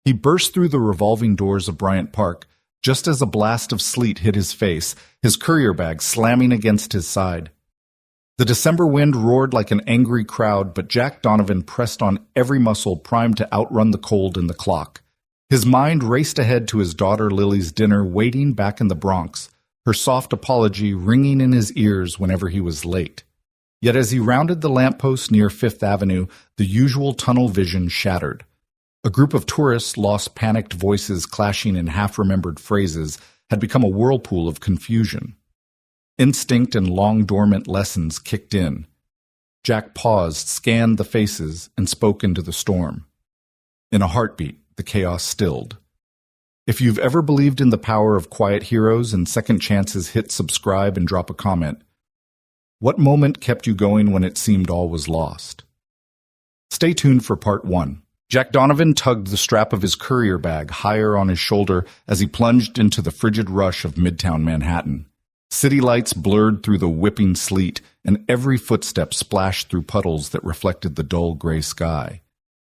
He burst through the revolving doors of Bryant Park just as a blast of sleet hit his face, his courier bag slamming against his side. The December wind roared like an angry crowd, but Jack Donovan pressed on every muscle primed to outrun the cold in the clock. His mind raced ahead to his daughter Lily's dinner waiting back in the Bronx, her soft apology ringing in his ears whenever he was late. Yet as he rounded the lamppost near Fifth Avenue, the usual tunnel vision shattered. A group of tourists, lost panicked voices clashing in half-remembered phrases, had become a whirlpool of confusion. Instinct and long-dormant lessons kicked in. Jack paused, scanned the faces, and spoke into the storm. In a heartbeat, the chaos stilled. If you've ever believed in the power of quiet heroes and second chances, hit subscribe and drop a comment. What moment kept you going when it seemed all was lost? Stay tuned for part 1. Jack Donovan tugged the strap of his courier bag higher on his shoulder as he plunged into the frigid rush of Midtown Manhattan. City lights blurred through the whipping sleet, and every footstep splashed through puddles that reflected the dull gray sky.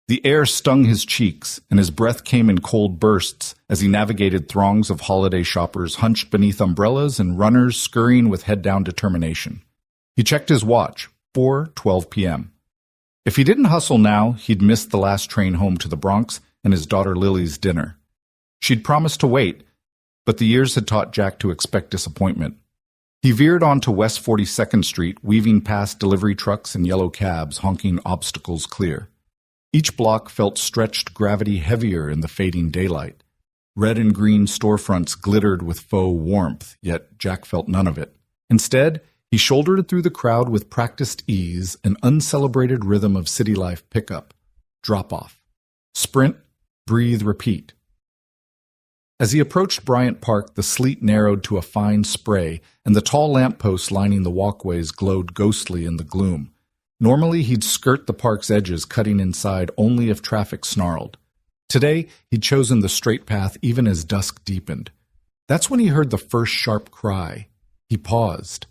The air stung his cheeks, and his breath came in cold bursts as he navigated throngs of holiday shoppers hunched beneath umbrellas and runners scurrying with head-down determination. He checked his watch, 4:12 p.m. If he didn't hustle now, he'd missed the last train home to the Bronx and his daughter Lily's dinner. She'd promised to wait, but the years had taught Jack to expect disappointment. He veered onto West 42nd Street, weaving past delivery trucks and yellow cabs, honking obstacles clear. Each block felt stretched gravity heavier in the fading daylight. Red and green storefronts glittered with faux warmth, yet Jack felt none of it. Instead, he shouldered through the crowd with practiced ease, an uncelebrated rhythm of city life pickup, drop-off, sprint, breathe, repeat. As he approached Bryant Park, the sleet narrowed to a fine spray, and the tall lampposts lining the walkways glowed ghostly in the gloom. Normally, he'd skirt the park's edges, cutting inside only if traffic snarled. Today, he'd chosen the straight path even as dusk deepened. That's when he heard the first sharp cry. He paused.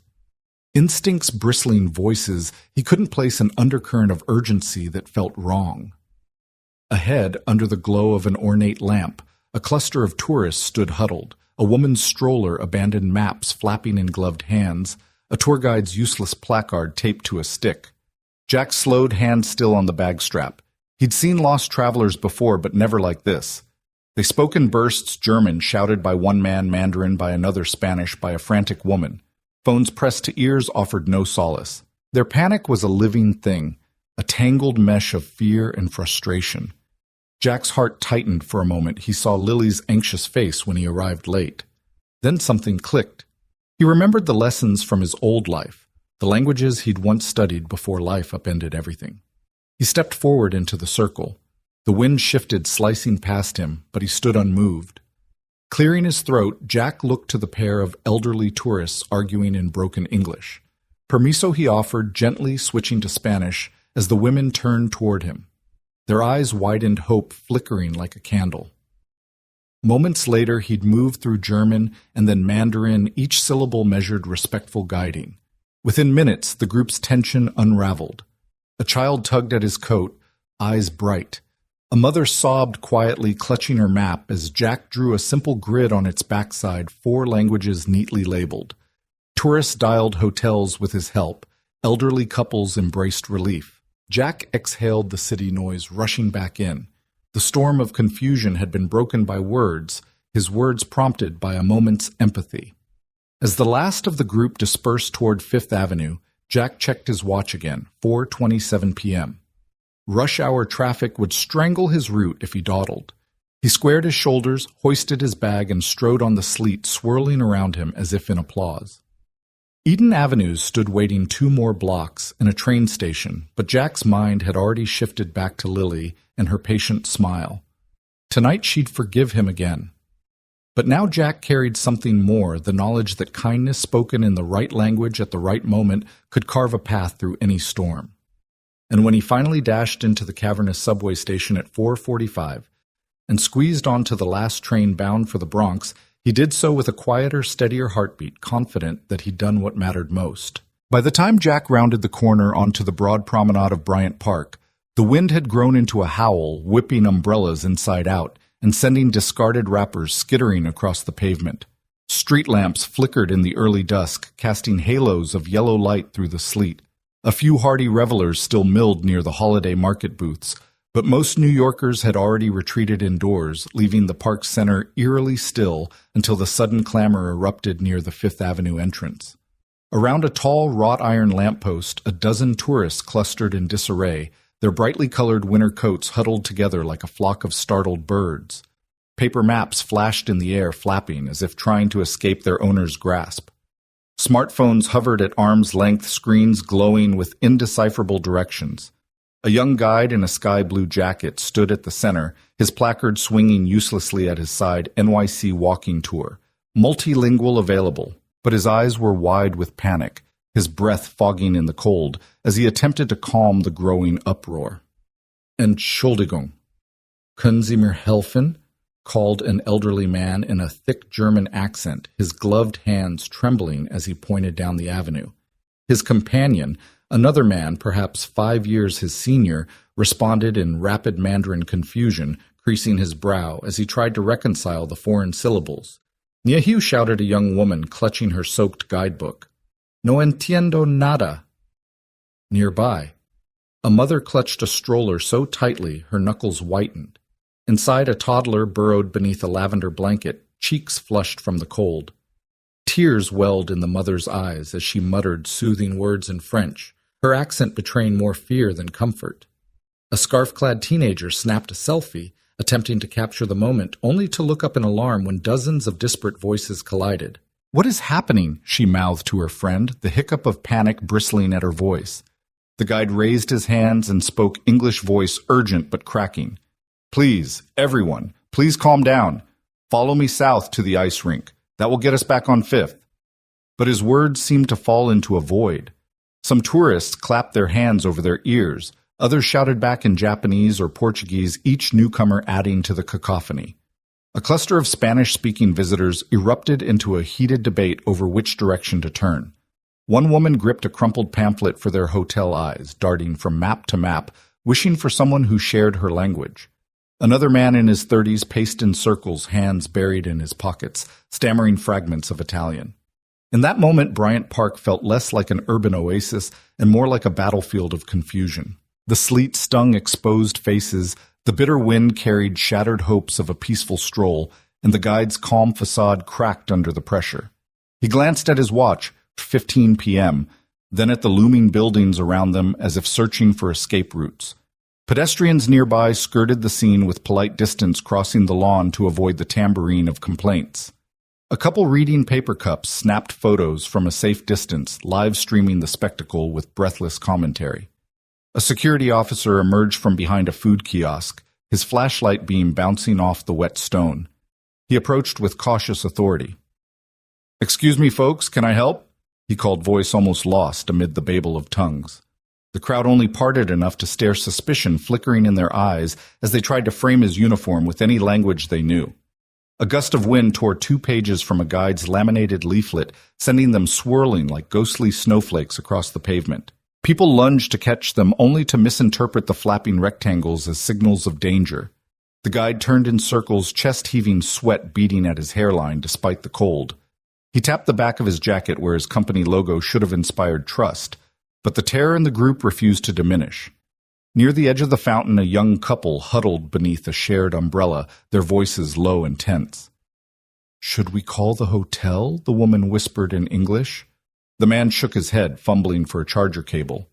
Instincts bristling voices, he couldn't place an undercurrent of urgency that felt wrong. Ahead, under the glow of an ornate lamp, a cluster of tourists stood huddled, a woman's stroller, abandoned maps flapping in gloved hands, a tour guide's useless placard taped to a stick. Jack slowed, hand still on the bag strap. He'd seen lost travelers before, but never like this. They spoke in bursts, German, shouted by one man, Mandarin by another, Spanish by a frantic woman. Phones pressed to ears offered no solace. Their panic was a living thing, a tangled mesh of fear and frustration. Jack's heart tightened for a moment. He saw Lily's anxious face when he arrived late. Then something clicked. He remembered the lessons from his old life, the languages he'd once studied before life upended everything. He stepped forward into the circle. The wind shifted, slicing past him, but he stood unmoved. Clearing his throat, Jack looked to the pair of elderly tourists arguing in broken English. Permiso, he offered, gently switching to Spanish as the women turned toward him. Their eyes widened, hope flickering like a candle. Moments later, he'd moved through German and then Mandarin, each syllable measured respectful guiding. Within minutes, the group's tension unraveled. A child tugged at his coat, eyes bright. A mother sobbed quietly, clutching her map as Jack drew a simple grid on its backside, 4 languages neatly labeled. Tourists dialed hotels with his help. Elderly couples embraced relief. Jack exhaled the city noise, rushing back in. The storm of confusion had been broken by words, his words prompted by a moment's empathy. As the last of the group dispersed toward Fifth Avenue, Jack checked his watch again, 4:27 p.m. Rush hour traffic would strangle his route if he dawdled. He squared his shoulders, hoisted his bag, and strode on the sleet, swirling around him as if in applause. Eden Avenues stood waiting 2 more blocks and a train station, but Jack's mind had already shifted back to Lily and her patient smile. Tonight she'd forgive him again. But now Jack carried something more, the knowledge that kindness spoken in the right language at the right moment could carve a path through any storm. And when he finally dashed into the cavernous subway station at 4:45 and squeezed onto the last train bound for the Bronx, he did so with a quieter, steadier heartbeat, confident that he'd done what mattered most. By the time Jack rounded the corner onto the broad promenade of Bryant Park, the wind had grown into a howl, whipping umbrellas inside out, and sending discarded wrappers skittering across the pavement. Street lamps flickered in the early dusk, casting halos of yellow light through the sleet. A few hardy revelers still milled near the holiday market booths, but most New Yorkers had already retreated indoors, leaving the park center eerily still until the sudden clamor erupted near the Fifth Avenue entrance. Around a tall wrought iron lamppost, a dozen tourists clustered in disarray, their brightly colored winter coats huddled together like a flock of startled birds. Paper maps flashed in the air, flapping as if trying to escape their owner's grasp. Smartphones hovered at arm's length, screens glowing with indecipherable directions. A young guide in a sky blue jacket stood at the center, his placard swinging uselessly at his side, NYC walking tour. Multilingual available, but his eyes were wide with panic, his breath fogging in the cold as he attempted to calm the growing uproar. Entschuldigung. Können Sie mir helfen? Called an elderly man in a thick German accent, his gloved hands trembling as he pointed down the avenue. His companion, another man perhaps 5 years his senior, responded in rapid Mandarin confusion, creasing his brow as he tried to reconcile the foreign syllables. Niahu, shouted a young woman, clutching her soaked guidebook. No entiendo nada. Nearby, a mother clutched a stroller so tightly her knuckles whitened. Inside, a toddler burrowed beneath a lavender blanket, cheeks flushed from the cold. Tears welled in the mother's eyes as she muttered soothing words in French, her accent betraying more fear than comfort. A scarf-clad teenager snapped a selfie, attempting to capture the moment, only to look up in alarm when dozens of disparate voices collided. "What is happening?" she mouthed to her friend, the hiccup of panic bristling at her voice. The guide raised his hands and spoke English voice, urgent but cracking. "Please, everyone, please calm down. Follow me south to the ice rink. That will get us back on Fifth." But his words seemed to fall into a void. Some tourists clapped their hands over their ears. Others shouted back in Japanese or Portuguese, each newcomer adding to the cacophony. A cluster of Spanish-speaking visitors erupted into a heated debate over which direction to turn. One woman gripped a crumpled pamphlet for their hotel eyes, darting from map to map, wishing for someone who shared her language. Another man in his 30s paced in circles, hands buried in his pockets, stammering fragments of Italian. In that moment, Bryant Park felt less like an urban oasis and more like a battlefield of confusion. The sleet stung exposed faces, the bitter wind carried shattered hopes of a peaceful stroll, and the guide's calm facade cracked under the pressure. He glanced at his watch, 15 p.m., then at the looming buildings around them as if searching for escape routes. Pedestrians nearby skirted the scene with polite distance, crossing the lawn to avoid the tambourine of complaints. A couple reading paper cups snapped photos from a safe distance, live streaming the spectacle with breathless commentary. A security officer emerged from behind a food kiosk, his flashlight beam bouncing off the wet stone. He approached with cautious authority. "Excuse me, folks, can I help?" he called, voice almost lost amid the babel of tongues. The crowd only parted enough to stare suspicion flickering in their eyes as they tried to frame his uniform with any language they knew. A gust of wind tore 2 pages from a guide's laminated leaflet, sending them swirling like ghostly snowflakes across the pavement. People lunged to catch them, only to misinterpret the flapping rectangles as signals of danger. The guide turned in circles, chest-heaving sweat beading at his hairline despite the cold. He tapped the back of his jacket where his company logo should have inspired trust, but the terror in the group refused to diminish. Near the edge of the fountain, a young couple huddled beneath a shared umbrella, their voices low and tense. "Should we call the hotel?" the woman whispered in English. The man shook his head, fumbling for a charger cable.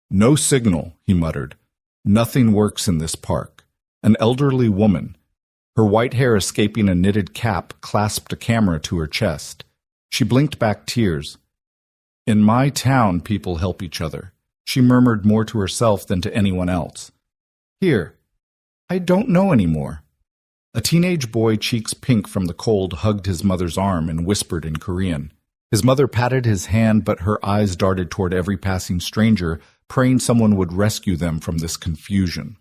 "No signal," he muttered. "Nothing works in this park." An elderly woman, her white hair escaping a knitted cap, clasped a camera to her chest. She blinked back tears. "In my town, people help each other," she murmured, more to herself than to anyone else. "Here, I don't know anymore." A teenage boy, cheeks pink from the cold, hugged his mother's arm and whispered in Korean. His mother patted his hand, but her eyes darted toward every passing stranger, praying someone would rescue them from this confusion.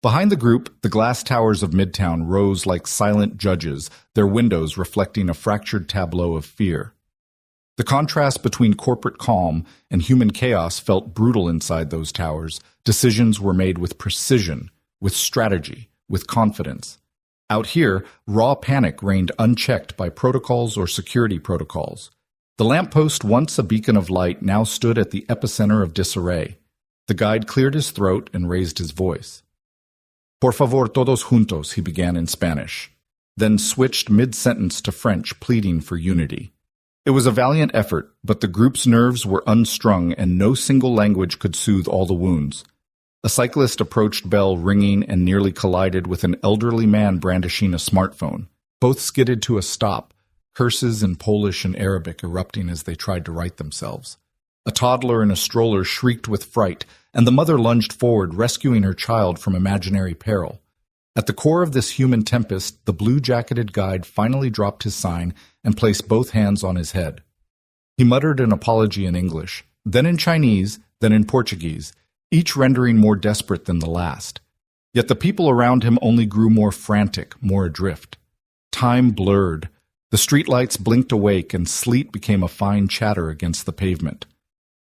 Behind the group, the glass towers of Midtown rose like silent judges, their windows reflecting a fractured tableau of fear. The contrast between corporate calm and human chaos felt brutal inside those towers. Decisions were made with precision, with strategy, with confidence. Out here, raw panic reigned unchecked by protocols or security protocols. The lamppost, once a beacon of light, now stood at the epicenter of disarray. The guide cleared his throat and raised his voice. Por favor, todos juntos, he began in Spanish, then switched mid-sentence to French, pleading for unity. It was a valiant effort, but the group's nerves were unstrung and no single language could soothe all the wounds. A cyclist approached bell ringing and nearly collided with an elderly man brandishing a smartphone. Both skidded to a stop, curses in Polish and Arabic erupting as they tried to right themselves. A toddler in a stroller shrieked with fright, and the mother lunged forward, rescuing her child from imaginary peril. At the core of this human tempest, the blue-jacketed guide finally dropped his sign and placed both hands on his head. He muttered an apology in English, then in Chinese, then in Portuguese, each rendering more desperate than the last. Yet the people around him only grew more frantic, more adrift. Time blurred. The streetlights blinked awake, and sleet became a fine chatter against the pavement.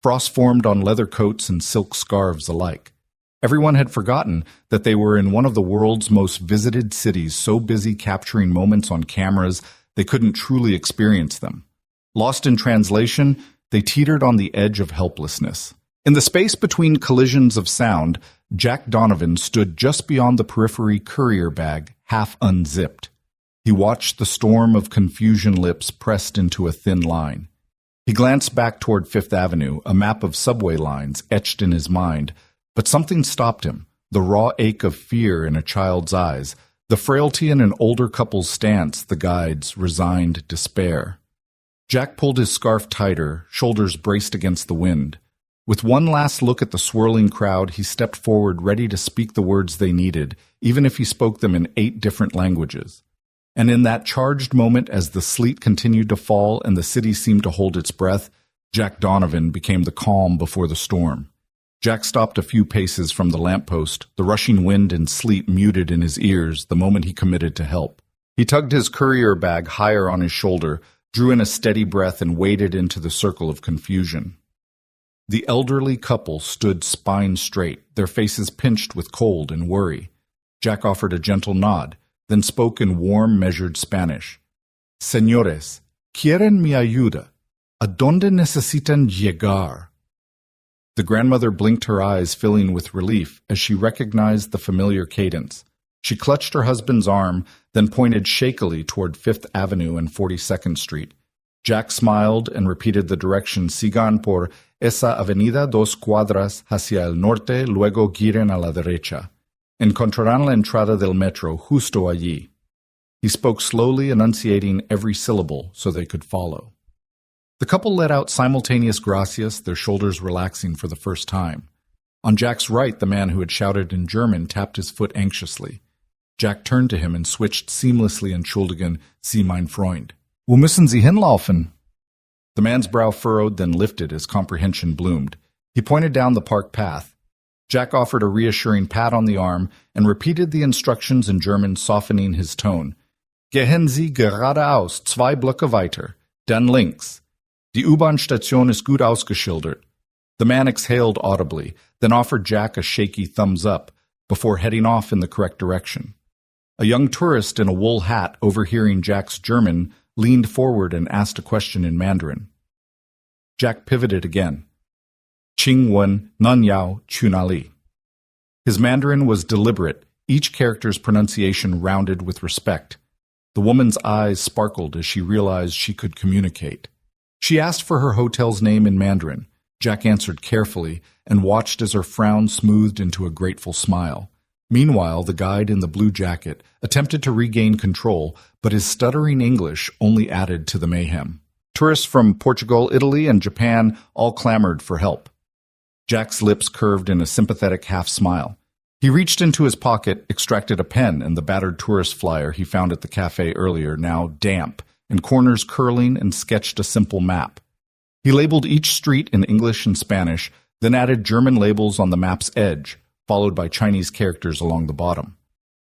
Frost formed on leather coats and silk scarves alike. Everyone had forgotten that they were in one of the world's most visited cities, so busy capturing moments on cameras they couldn't truly experience them. Lost in translation, they teetered on the edge of helplessness. In the space between collisions of sound, Jack Donovan stood just beyond the periphery courier bag, half unzipped. He watched the storm of confusion lips pressed into a thin line. He glanced back toward Fifth Avenue, a map of subway lines etched in his mind, but something stopped him, the raw ache of fear in a child's eyes, the frailty in an older couple's stance, the guide's resigned despair. Jack pulled his scarf tighter, shoulders braced against the wind. With one last look at the swirling crowd, he stepped forward, ready to speak the words they needed, even if he spoke them in 8 different languages. And in that charged moment, as the sleet continued to fall and the city seemed to hold its breath, Jack Donovan became the calm before the storm. Jack stopped a few paces from the lamppost, the rushing wind and sleet muted in his ears the moment he committed to help. He tugged his courier bag higher on his shoulder, drew in a steady breath, and waded into the circle of confusion. The elderly couple stood spine straight, their faces pinched with cold and worry. Jack offered a gentle nod, then spoke in warm, measured Spanish. Señores, ¿quieren mi ayuda? ¿A dónde necesitan llegar? The grandmother blinked her eyes, filling with relief, as she recognized the familiar cadence. She clutched her husband's arm, then pointed shakily toward Fifth Avenue and 42nd Street. Jack smiled and repeated the direction: sigan por esa avenida 2 cuadras hacia el norte, luego giren a la derecha. Encontrarán la entrada del metro justo allí. He spoke slowly, enunciating every syllable so they could follow. The couple let out simultaneous gracias, their shoulders relaxing for the first time. On Jack's right, the man who had shouted in German tapped his foot anxiously. Jack turned to him and switched seamlessly in Entschuldigen, Sie mein Freund. Wo müssen Sie hinlaufen? The man's brow furrowed, then lifted as comprehension bloomed. He pointed down the park path. Jack offered a reassuring pat on the arm and repeated the instructions in German, softening his tone. Gehen Sie geradeaus, 2 Blöcke weiter, dann links. Die U-Bahn-Station ist gut ausgeschildert. The man exhaled audibly, then offered Jack a shaky thumbs up before heading off in the correct direction. A young tourist in a wool hat, overhearing Jack's German, leaned forward and asked a question in Mandarin. Jack pivoted again. Qing Wen Nan Yao Chunali. His Mandarin was deliberate, each character's pronunciation rounded with respect. The woman's eyes sparkled as she realized she could communicate. She asked for her hotel's name in Mandarin. Jack answered carefully and watched as her frown smoothed into a grateful smile. Meanwhile, the guide in the blue jacket attempted to regain control, but his stuttering English only added to the mayhem. Tourists from Portugal, Italy, and Japan all clamored for help. Jack's lips curved in a sympathetic half-smile. He reached into his pocket, extracted a pen and the battered tourist flyer he found at the cafe earlier, now damp, and corners curling, and sketched a simple map. He labeled each street in English and Spanish, then added German labels on the map's edge, followed by Chinese characters along the bottom.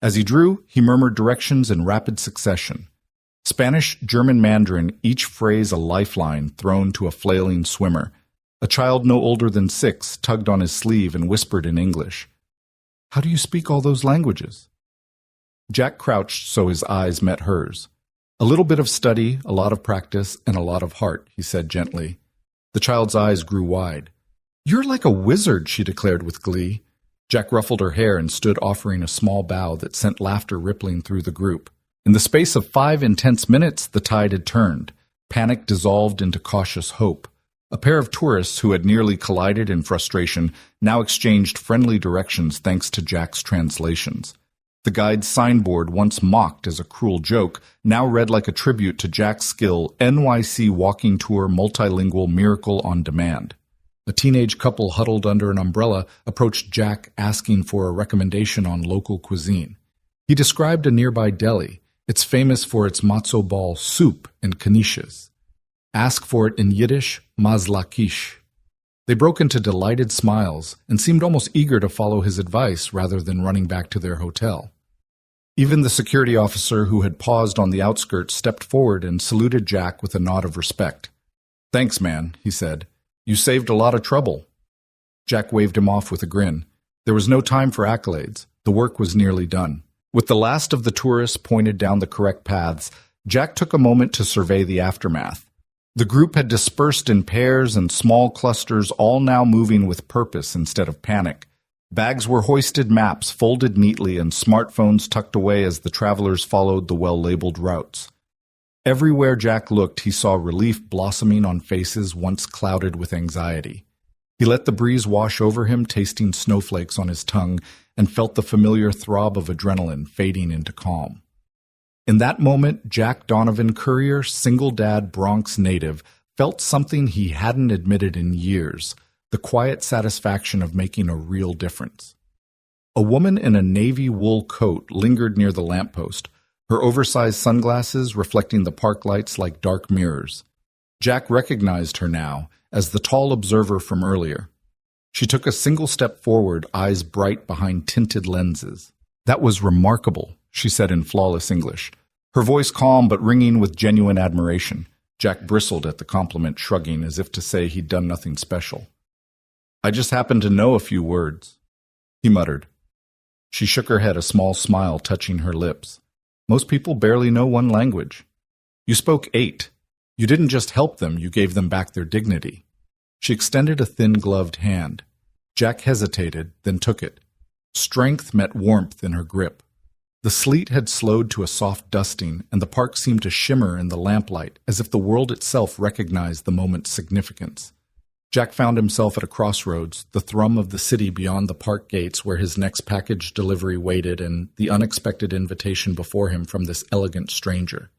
As he drew, he murmured directions in rapid succession. Spanish, German, Mandarin, each phrase a lifeline thrown to a flailing swimmer. A child no older than 6 tugged on his sleeve and whispered in English, "How do you speak all those languages?" Jack crouched so his eyes met hers. "A little bit of study, a lot of practice, and a lot of heart," he said gently. The child's eyes grew wide. "You're like a wizard," she declared with glee. Jack ruffled her hair and stood offering a small bow that sent laughter rippling through the group. In the space of 5 intense minutes, the tide had turned. Panic dissolved into cautious hope. A pair of tourists who had nearly collided in frustration now exchanged friendly directions thanks to Jack's translations. The guide's signboard, once mocked as a cruel joke, now read like a tribute to Jack's skill, "NYC Walking Tour Multilingual Miracle on Demand." A teenage couple huddled under an umbrella approached Jack asking for a recommendation on local cuisine. He described a nearby deli. It's famous for its matzo ball soup and knishes. Ask for it in Yiddish, mazlakish. They broke into delighted smiles and seemed almost eager to follow his advice rather than running back to their hotel. Even the security officer who had paused on the outskirts stepped forward and saluted Jack with a nod of respect. "Thanks, man," he said. "You saved a lot of trouble." Jack waved him off with a grin. There was no time for accolades. The work was nearly done. With the last of the tourists pointed down the correct paths, Jack took a moment to survey the aftermath. The group had dispersed in pairs and small clusters, all now moving with purpose instead of panic. Bags were hoisted, maps folded neatly, and smartphones tucked away as the travelers followed the well-labeled routes. Everywhere Jack looked, he saw relief blossoming on faces once clouded with anxiety. He let the breeze wash over him, tasting snowflakes on his tongue, and felt the familiar throb of adrenaline fading into calm. In that moment, Jack Donovan Courier, single dad Bronx native, felt something he hadn't admitted in years, the quiet satisfaction of making a real difference. A woman in a navy wool coat lingered near the lamppost, her oversized sunglasses reflecting the park lights like dark mirrors. Jack recognized her now as the tall observer from earlier. She took a single step forward, eyes bright behind tinted lenses. "That was remarkable," she said in flawless English, her voice calm but ringing with genuine admiration. Jack bristled at the compliment, shrugging as if to say he'd done nothing special. "I just happen to know a few words," he muttered. She shook her head, a small smile touching her lips. "Most people barely know one language. You spoke 8. You didn't just help them, you gave them back their dignity." She extended a thin-gloved hand. Jack hesitated, then took it. Strength met warmth in her grip. The sleet had slowed to a soft dusting, and the park seemed to shimmer in the lamplight, as if the world itself recognized the moment's significance. Jack found himself at a crossroads, the thrum of the city beyond the park gates where his next package delivery waited, and the unexpected invitation before him from this elegant stranger.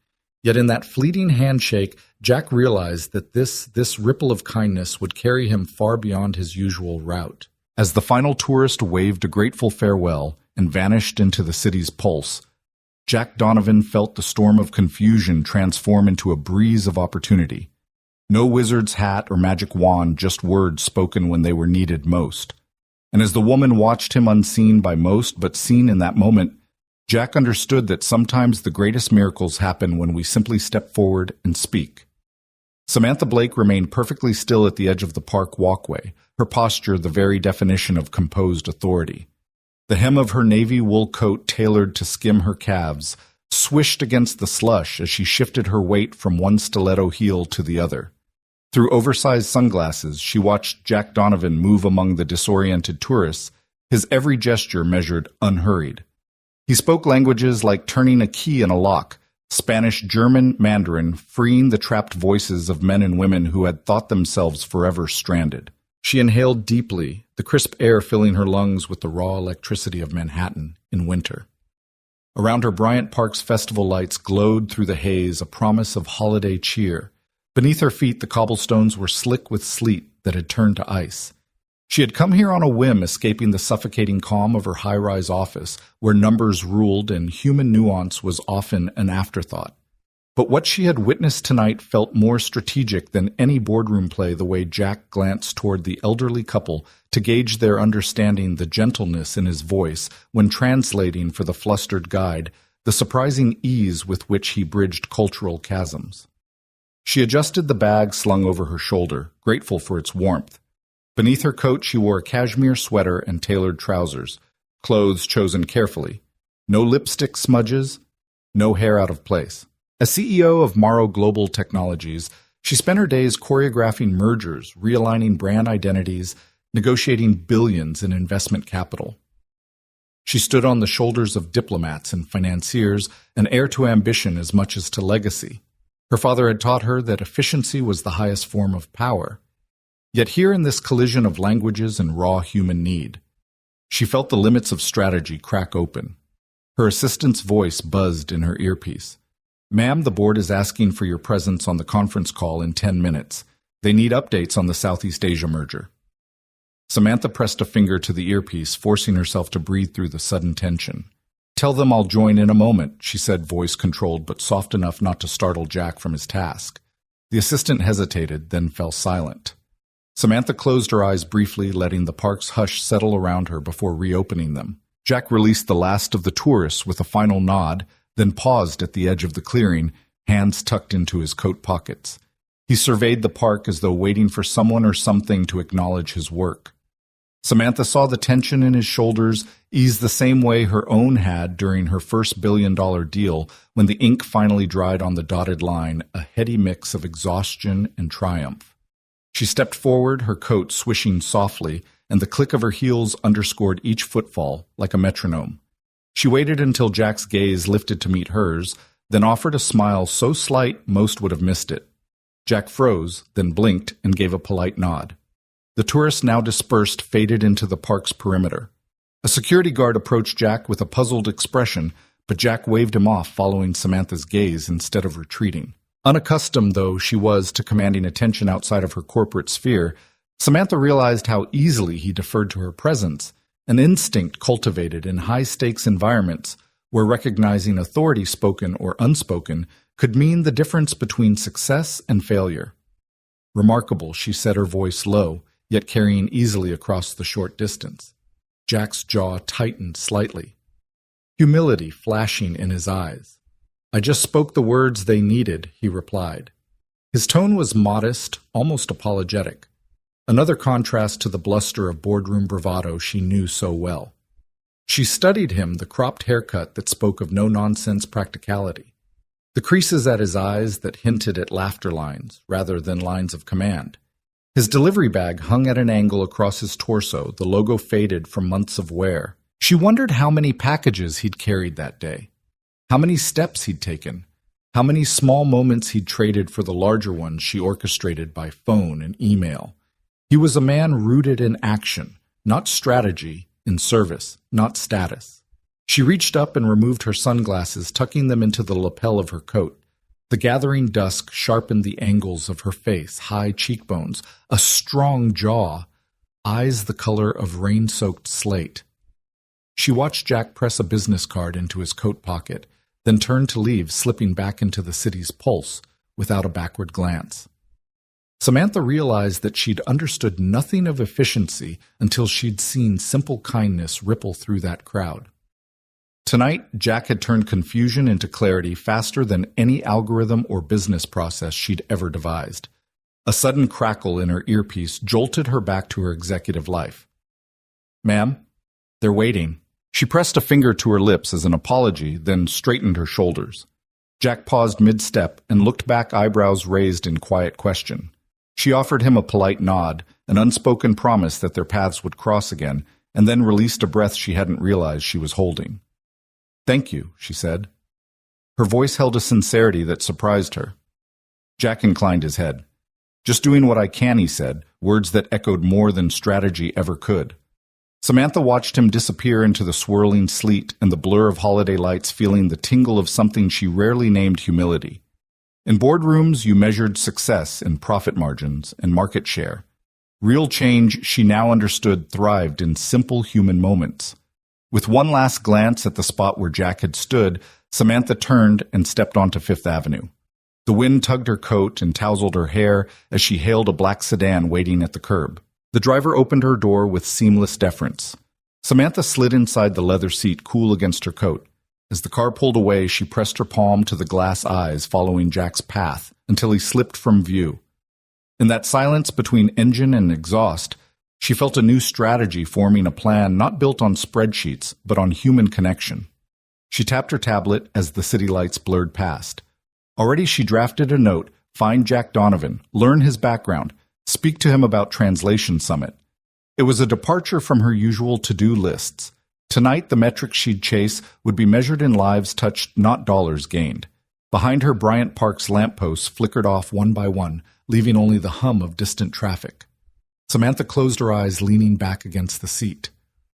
Yet in that fleeting handshake, Jack realized that this ripple of kindness would carry him far beyond his usual route. As the final tourist waved a grateful farewell and vanished into the city's pulse, Jack Donovan felt the storm of confusion transform into a breeze of opportunity. No wizard's hat or magic wand, just words spoken when they were needed most. And as the woman watched him unseen by most, but seen in that moment, Jack understood that sometimes the greatest miracles happen when we simply step forward and speak. Samantha Blake remained perfectly still at the edge of the park walkway, her posture the very definition of composed authority. The hem of her navy wool coat, tailored to skim her calves, swished against the slush as she shifted her weight from one stiletto heel to the other. Through oversized sunglasses, she watched Jack Donovan move among the disoriented tourists, his every gesture measured, unhurried. He spoke languages like turning a key in a lock, Spanish, German, Mandarin, freeing the trapped voices of men and women who had thought themselves forever stranded. She inhaled deeply, the crisp air filling her lungs with the raw electricity of Manhattan in winter. Around her, Bryant Park's festival lights glowed through the haze, a promise of holiday cheer. Beneath her feet, the cobblestones were slick with sleet that had turned to ice. She had come here on a whim, escaping the suffocating calm of her high-rise office, where numbers ruled and human nuance was often an afterthought. But what she had witnessed tonight felt more strategic than any boardroom play, the way Jack glanced toward the elderly couple to gauge their understanding, the gentleness in his voice when translating for the flustered guide, the surprising ease with which he bridged cultural chasms. She adjusted the bag slung over her shoulder, grateful for its warmth. Beneath her coat, she wore a cashmere sweater and tailored trousers, clothes chosen carefully. No lipstick smudges, no hair out of place. As CEO of Morrow Global Technologies, she spent her days choreographing mergers, realigning brand identities, negotiating billions in investment capital. She stood on the shoulders of diplomats and financiers, an heir to ambition as much as to legacy. Her father had taught her that efficiency was the highest form of power. Yet here in this collision of languages and raw human need, she felt the limits of strategy crack open. Her assistant's voice buzzed in her earpiece. "Ma'am, the board is asking for your presence on the conference call in 10 minutes. They need updates on the Southeast Asia merger." Samantha pressed a finger to the earpiece, forcing herself to breathe through the sudden tension. "Tell them I'll join in a moment," she said, voice controlled but soft enough not to startle Jack from his task. The assistant hesitated, then fell silent. Samantha closed her eyes briefly, letting the park's hush settle around her before reopening them. Jack released the last of the tourists with a final nod, then paused at the edge of the clearing, hands tucked into his coat pockets. He surveyed the park as though waiting for someone or something to acknowledge his work. Samantha saw the tension in his shoulders ease the same way her own had during her first billion-dollar deal when the ink finally dried on the dotted line, a heady mix of exhaustion and triumph. She stepped forward, her coat swishing softly, and the click of her heels underscored each footfall like a metronome. She waited until Jack's gaze lifted to meet hers, then offered a smile so slight most would have missed it. Jack froze, then blinked and gave a polite nod. The tourists now dispersed faded into the park's perimeter. A security guard approached Jack with a puzzled expression, but Jack waved him off, following Samantha's gaze instead of retreating. Unaccustomed, though she was to commanding attention outside of her corporate sphere, Samantha realized how easily he deferred to her presence, an instinct cultivated in high-stakes environments where recognizing authority, spoken or unspoken, could mean the difference between success and failure. "Remarkable," she said, her voice low, yet carrying easily across the short distance. Jack's jaw tightened slightly, humility flashing in his eyes. "I just spoke the words they needed," he replied. His tone was modest, almost apologetic, another contrast to the bluster of boardroom bravado she knew so well. She studied him, the cropped haircut that spoke of no-nonsense practicality, the creases at his eyes that hinted at laughter lines rather than lines of command. His delivery bag hung at an angle across his torso, the logo faded from months of wear. She wondered how many packages he'd carried that day, how many steps he'd taken, how many small moments he'd traded for the larger ones she orchestrated by phone and email. He was a man rooted in action, not strategy, in service, not status. She reached up and removed her sunglasses, tucking them into the lapel of her coat. The gathering dusk sharpened the angles of her face, high cheekbones, a strong jaw, eyes the color of rain-soaked slate. She watched Jack press a business card into his coat pocket, then turned to leave, slipping back into the city's pulse without a backward glance. Samantha realized that she'd understood nothing of efficiency until she'd seen simple kindness ripple through that crowd. Tonight, Jack had turned confusion into clarity faster than any algorithm or business process she'd ever devised. A sudden crackle in her earpiece jolted her back to her executive life. "Ma'am, they're waiting." She pressed a finger to her lips as an apology, then straightened her shoulders. Jack paused mid-step and looked back, eyebrows raised in quiet question. She offered him a polite nod, an unspoken promise that their paths would cross again, and then released a breath she hadn't realized she was holding. "Thank you," she said. Her voice held a sincerity that surprised her. Jack inclined his head. "Just doing what I can," he said, words that echoed more than strategy ever could. Samantha watched him disappear into the swirling sleet and the blur of holiday lights, feeling the tingle of something she rarely named humility. In boardrooms, you measured success in profit margins and market share. Real change, she now understood, thrived in simple human moments. With one last glance at the spot where Jack had stood, Samantha turned and stepped onto Fifth Avenue. The wind tugged her coat and tousled her hair as she hailed a black sedan waiting at the curb. The driver opened her door with seamless deference. Samantha slid inside the leather seat, cool against her coat. As the car pulled away, she pressed her palm to the glass eyes, following Jack's path until he slipped from view. In that silence between engine and exhaust, she felt a new strategy forming, a plan not built on spreadsheets, but on human connection. She tapped her tablet as the city lights blurred past. Already she drafted a note: find Jack Donovan, learn his background, speak to him about Translation Summit. It was a departure from her usual to-do lists. Tonight, the metrics she'd chase would be measured in lives touched, not dollars gained. Behind her, Bryant Park's lampposts flickered off one by one, leaving only the hum of distant traffic. Samantha closed her eyes, leaning back against the seat.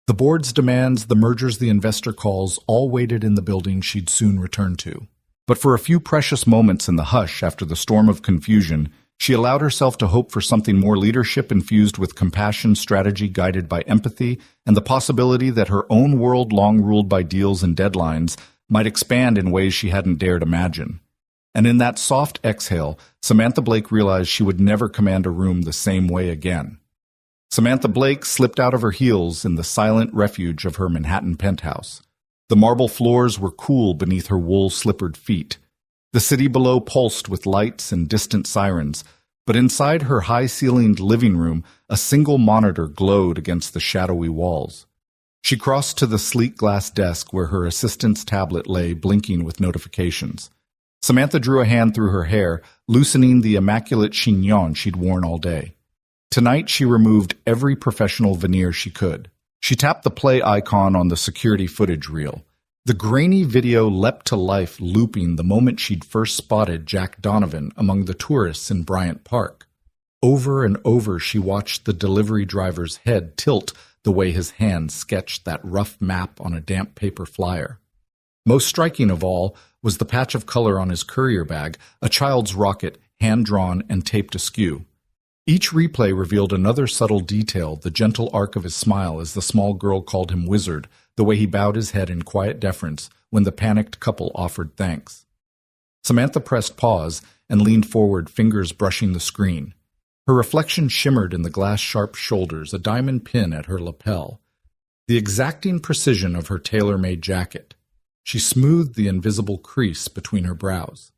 The board's demands, the mergers the investor calls, all waited in the building she'd soon return to. But for a few precious moments in the hush after the storm of confusion, she allowed herself to hope for something more leadership infused with compassion, strategy guided by empathy, and the possibility that her own world, long ruled by deals and deadlines, might expand in ways she hadn't dared imagine. And in that soft exhale, Samantha Blake realized she would never command a room the same way again. Samantha Blake slipped out of her heels in the silent refuge of her Manhattan penthouse. The marble floors were cool beneath her wool-slippered feet. The city below pulsed with lights and distant sirens, but inside her high-ceilinged living room, a single monitor glowed against the shadowy walls. She crossed to the sleek glass desk where her assistant's tablet lay, blinking with notifications. Samantha drew a hand through her hair, loosening the immaculate chignon she'd worn all day. Tonight, she removed every professional veneer she could. She tapped the play icon on the security footage reel. The grainy video leapt to life, looping the moment she'd first spotted Jack Donovan among the tourists in Bryant Park. Over and over, she watched the delivery driver's head tilt the way his hand sketched that rough map on a damp paper flyer. Most striking of all was the patch of color on his courier bag, a child's rocket, hand-drawn and taped askew. Each replay revealed another subtle detail, the gentle arc of his smile as the small girl called him wizard, the way he bowed his head in quiet deference when the panicked couple offered thanks. Samantha pressed pause and leaned forward, fingers brushing the screen. Her reflection shimmered in the glass-sharp shoulders, a diamond pin at her lapel. The exacting precision of her tailor-made jacket. She smoothed the invisible crease between her brows.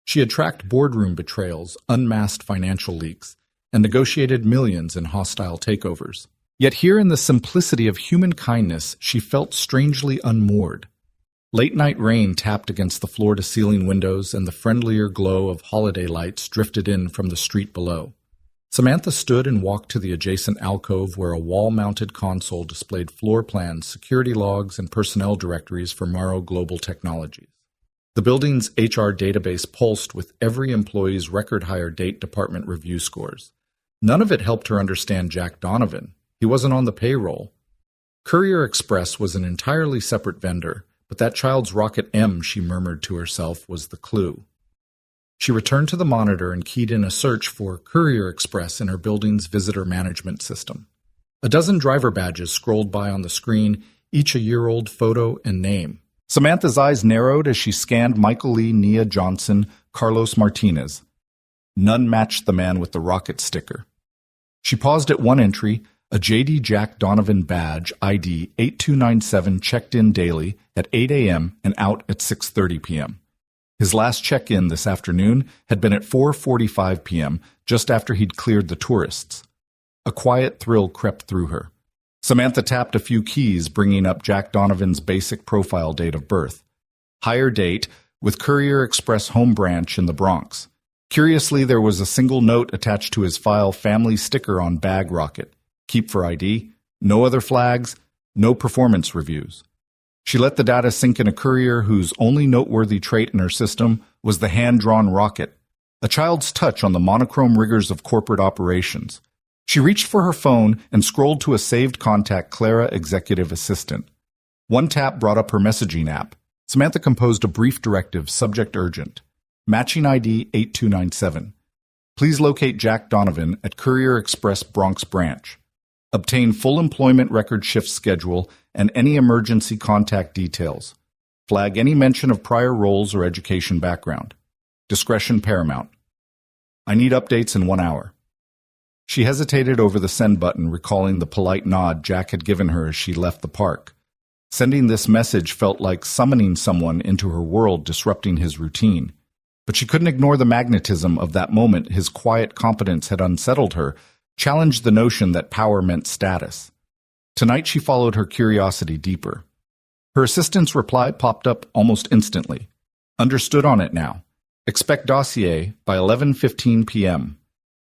She had tracked boardroom betrayals, unmasked financial leaks, and negotiated millions in hostile takeovers. Yet here in the simplicity of human kindness, she felt strangely unmoored. Late-night rain tapped against the floor-to-ceiling windows, and the friendlier glow of holiday lights drifted in from the street below. Samantha stood and walked to the adjacent alcove where a wall-mounted console displayed floor plans, security logs, and personnel directories for Morrow Global Technologies. The building's HR database pulsed with every employee's record-hire date department review scores. None of it helped her understand Jack Donovan. He wasn't on the payroll. Courier Express was an entirely separate vendor, but that child's rocket M, she murmured to herself, was the clue. She returned to the monitor and keyed in a search for Courier Express in her building's visitor management system. A dozen driver badges scrolled by on the screen, each a year-old photo and name. Samantha's eyes narrowed as she scanned Michael Lee, Nia Johnson, Carlos Martinez. None matched the man with the rocket sticker. She paused at one entry, a J.D. Jack Donovan badge, ID 8297, checked in daily at 8 a.m. and out at 6:30 p.m. His last check-in this afternoon had been at 4:45 p.m., just after he'd cleared the tourists. A quiet thrill crept through her. Samantha tapped a few keys, bringing up Jack Donovan's basic profile date of birth. Hire date, with Courier Express home branch in the Bronx. Curiously, there was a single note attached to his file family sticker on bag rocket. Keep for ID. No other flags. No performance reviews. She let the data sink in a courier whose only noteworthy trait in her system was the hand-drawn rocket, a child's touch on the monochrome rigors of corporate operations. She reached for her phone and scrolled to a saved contact, Clara, executive assistant. One tap brought up her messaging app. Samantha composed a brief directive, subject urgent. Matching ID 8297. Please locate Jack Donovan at Courier Express Bronx branch. Obtain full employment record shift schedule and any emergency contact details. Flag any mention of prior roles or education background. Discretion paramount. I need updates in 1 hour. She hesitated over the send button, recalling the polite nod Jack had given her as she left the park. Sending this message felt like summoning someone into her world, disrupting his routine. But she couldn't ignore the magnetism of that moment. His quiet competence had unsettled her, challenged the notion that power meant status. Tonight she followed her curiosity deeper. Her assistant's reply popped up almost instantly. Understood on it now. Expect dossier by 11:15 p.m.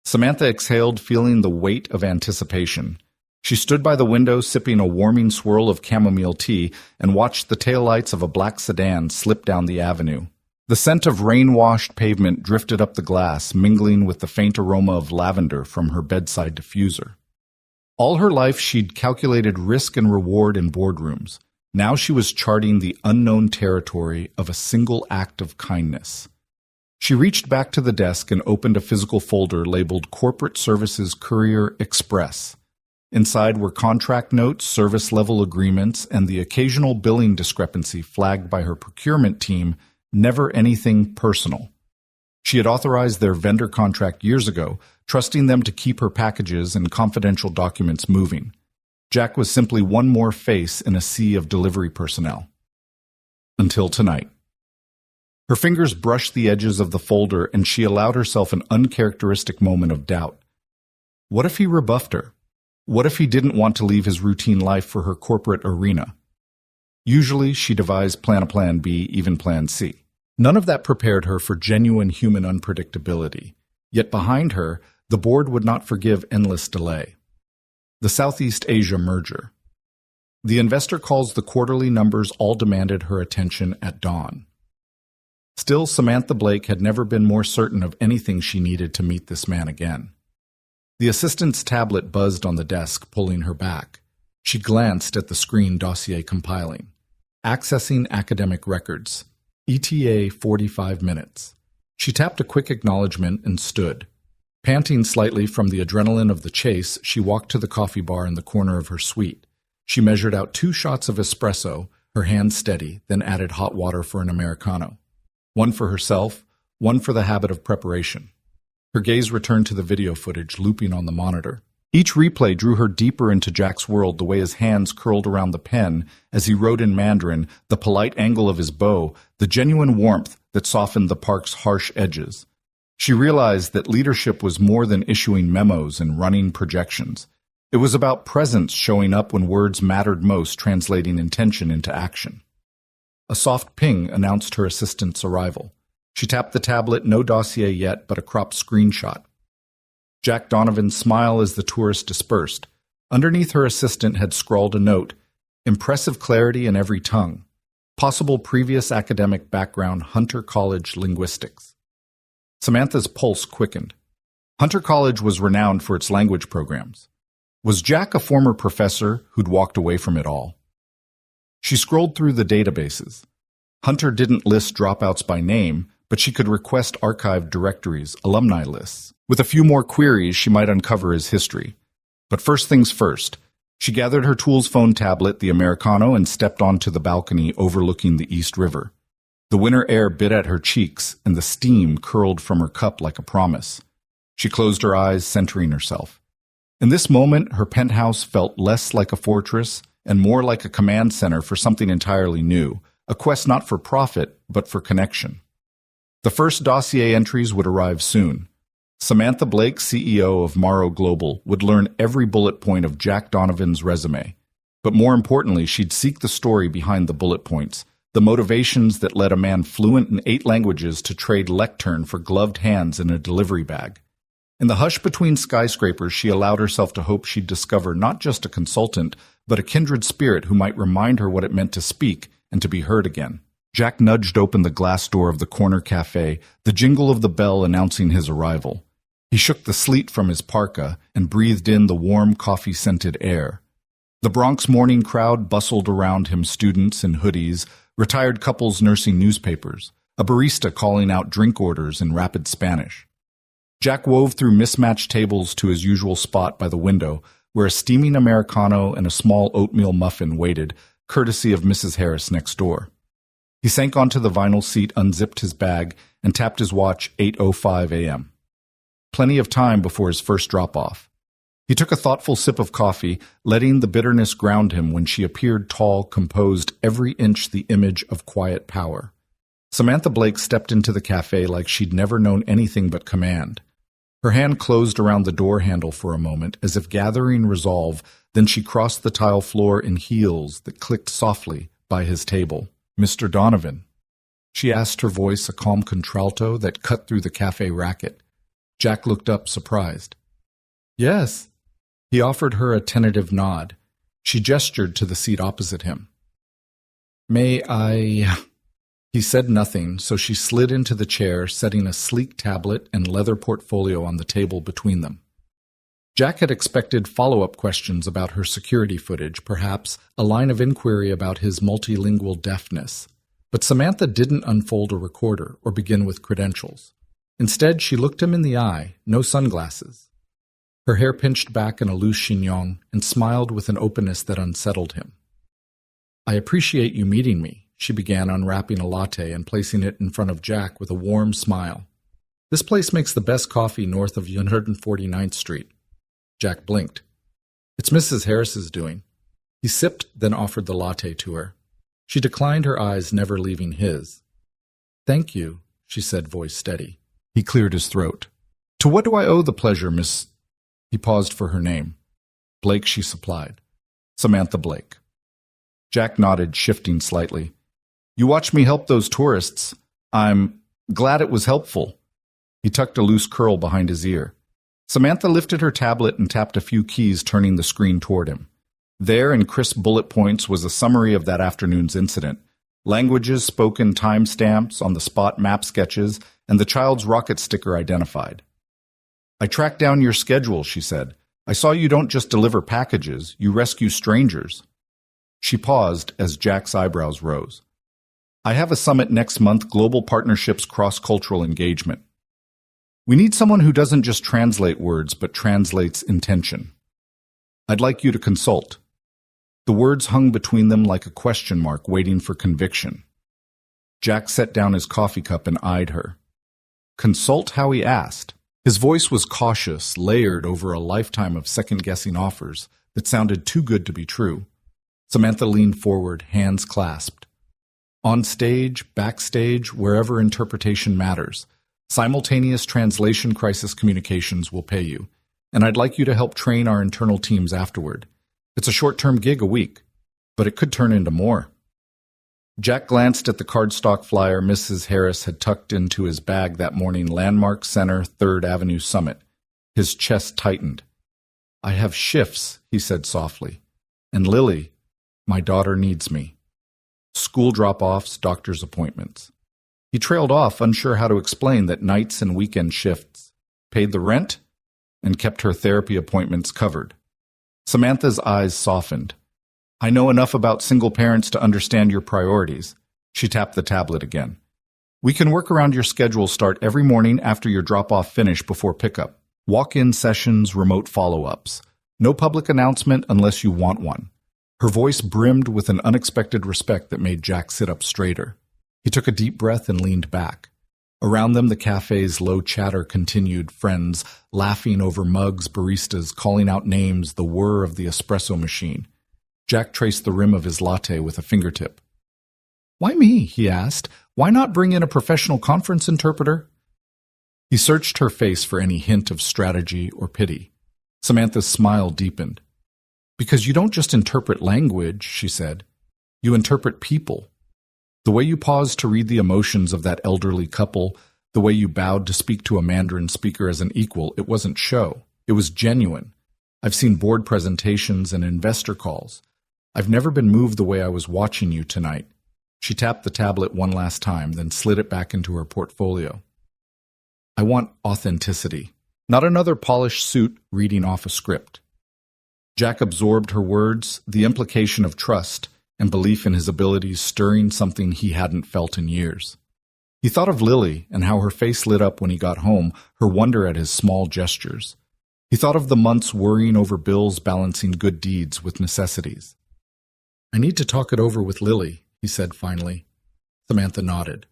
Samantha exhaled, feeling the weight of anticipation. She stood by the window sipping a warming swirl of chamomile tea and watched the taillights of a black sedan slip down the avenue. The scent of rain-washed pavement drifted up the glass, mingling with the faint aroma of lavender from her bedside diffuser. All her life she'd calculated risk and reward in boardrooms. Now she was charting the unknown territory of a single act of kindness. She reached back to the desk and opened a physical folder labeled Corporate Services Courier Express. Inside were contract notes, service-level agreements, and the occasional billing discrepancy flagged by her procurement team, never anything personal. She had authorized their vendor contract years ago, trusting them to keep her packages and confidential documents moving. Jack was simply one more face in a sea of delivery personnel. Until tonight. Her fingers brushed the edges of the folder, and she allowed herself an uncharacteristic moment of doubt. What if he rebuffed her? What if he didn't want to leave his routine life for her corporate arena? Usually, she devised plan B, even plan C. None of that prepared her for genuine human unpredictability. Yet behind her, the board would not forgive endless delay. The Southeast Asia merger. The investor calls the quarterly numbers all demanded her attention at dawn. Still, Samantha Blake had never been more certain of anything she needed to meet this man again. The assistant's tablet buzzed on the desk, pulling her back. She glanced at the screen dossier compiling. Accessing academic records. ETA 45 minutes. She tapped a quick acknowledgement and stood. Panting slightly from the adrenaline of the chase, she walked to the coffee bar in the corner of her suite. She measured out 2 shots of espresso, her hand steady, then added hot water for an Americano. One for herself, one for the habit of preparation. Her gaze returned to the video footage looping on the monitor. Each replay drew her deeper into Jack's world, the way his hands curled around the pen as he wrote in Mandarin, the polite angle of his bow, the genuine warmth that softened the park's harsh edges. She realized that leadership was more than issuing memos and running projections. It was about presence showing up when words mattered most, translating intention into action. A soft ping announced her assistant's arrival. She tapped the tablet, no dossier yet, but a cropped screenshot. Jack Donovan's smile as the tourist dispersed. Underneath her assistant had scrawled a note, impressive clarity in every tongue. Possible previous academic background, Hunter College linguistics. Samantha's pulse quickened. Hunter College was renowned for its language programs. Was Jack a former professor who'd walked away from it all? She scrolled through the databases. Hunter didn't list dropouts by name, but she could request archived directories, alumni lists. With a few more queries, she might uncover his history. But first things first, she gathered her Tools phone tablet, the Americano, and stepped onto the balcony overlooking the East River. The winter air bit at her cheeks, and the steam curled from her cup like a promise. She closed her eyes, centering herself. In this moment, her penthouse felt less like a fortress and more like a command center for something entirely new, a quest not for profit, but for connection. The first dossier entries would arrive soon. Samantha Blake, CEO of Morrow Global, would learn every bullet point of Jack Donovan's resume. But more importantly, she'd seek the story behind the bullet points, the motivations that led a man fluent in 8 languages to trade lectern for gloved hands in a delivery bag. In the hush between skyscrapers, she allowed herself to hope she'd discover not just a consultant, but a kindred spirit who might remind her what it meant to speak and to be heard again. Jack nudged open the glass door of the corner cafe, the jingle of the bell announcing his arrival. He shook the sleet from his parka and breathed in the warm, coffee-scented air. The Bronx morning crowd bustled around him, students in hoodies, retired couples nursing newspapers, a barista calling out drink orders in rapid Spanish. Jack wove through mismatched tables to his usual spot by the window, where a steaming Americano and a small oatmeal muffin waited, courtesy of Mrs. Harris next door. He sank onto the vinyl seat, unzipped his bag, and tapped his watch, 8:05 a.m. Plenty of time before his first drop-off. He took a thoughtful sip of coffee, letting the bitterness ground him when she appeared tall, composed, every inch the image of quiet power. Samantha Blake stepped into the cafe like she'd never known anything but command. Her hand closed around the door handle for a moment, as if gathering resolve, then she crossed the tile floor in heels that clicked softly, by his table. "Mr. Donovan?" She asked, her voice a calm contralto that cut through the cafe racket. Jack looked up, surprised. "Yes." He offered her a tentative nod. She gestured to the seat opposite him. "May I—" He said nothing, so she slid into the chair, setting a sleek tablet and leather portfolio on the table between them. Jack had expected follow-up questions about her security footage, perhaps a line of inquiry about his multilingual deafness. But Samantha didn't unfold a recorder or begin with credentials. Instead, she looked him in the eye, no sunglasses. Her hair pinched back in a loose chignon, and smiled with an openness that unsettled him. "I appreciate you meeting me," she began, unwrapping a latte and placing it in front of Jack with a warm smile. "This place makes the best coffee north of 149th Street. Jack blinked. "It's Mrs. Harris's doing." He sipped, then offered the latte to her. She declined, her eyes never leaving his. "Thank you," she said, voice steady. He cleared his throat. "To what do I owe the pleasure, Miss—" He paused for her name. "Blake," she supplied. "Samantha Blake." Jack nodded, shifting slightly. "You watched me help those tourists. I'm glad it was helpful." He tucked a loose curl behind his ear. Samantha lifted her tablet and tapped a few keys, turning the screen toward him. There, in crisp bullet points, was a summary of that afternoon's incident. Languages spoken, timestamps, on-the-spot map sketches, and the child's rocket sticker identified. "I tracked down your schedule," she said. "I saw you don't just deliver packages, you rescue strangers." She paused as Jack's eyebrows rose. "I have a summit next month, Global Partnerships Cross-Cultural Engagement. We need someone who doesn't just translate words, but translates intention. I'd like you to consult." The words hung between them like a question mark waiting for conviction. Jack set down his coffee cup and eyed her. "Consult how?" he asked. His voice was cautious, layered over a lifetime of second-guessing offers that sounded too good to be true. Samantha leaned forward, hands clasped. "On stage, backstage, wherever interpretation matters. Simultaneous translation crisis communications will pay you, and I'd like you to help train our internal teams afterward. It's a short-term gig, a week, but it could turn into more." Jack glanced at the cardstock flyer Mrs. Harris had tucked into his bag that morning, Landmark Center, 3rd Avenue Summit. His chest tightened. "I have shifts," he said softly. "And Lily, my daughter needs me. School drop-offs, doctor's appointments." He trailed off, unsure how to explain that nights and weekend shifts paid the rent and kept her therapy appointments covered. Samantha's eyes softened. "I know enough about single parents to understand your priorities." She tapped the tablet again. "We can work around your schedule. Start every morning after your drop-off, finish before pickup. Walk-in sessions, remote follow-ups. No public announcement unless you want one." Her voice brimmed with an unexpected respect that made Jack sit up straighter. He took a deep breath and leaned back. Around them, the cafe's low chatter continued, friends laughing over mugs, baristas calling out names, the whir of the espresso machine. Jack traced the rim of his latte with a fingertip. "Why me?" he asked. "Why not bring in a professional conference interpreter?" He searched her face for any hint of strategy or pity. Samantha's smile deepened. "Because you don't just interpret language," she said. "You interpret people. The way you paused to read the emotions of that elderly couple, the way you bowed to speak to a Mandarin speaker as an equal, it wasn't show. It was genuine. I've seen board presentations and investor calls. I've never been moved the way I was watching you tonight." She tapped the tablet one last time, then slid it back into her portfolio. "I want authenticity, not another polished suit reading off a script." Jack absorbed her words, the implication of trust and belief in his abilities stirring something he hadn't felt in years. He thought of Lily and how her face lit up when he got home, her wonder at his small gestures. He thought of the months worrying over bills, balancing good deeds with necessities. "I need to talk it over with Lily," he said finally. Samantha nodded.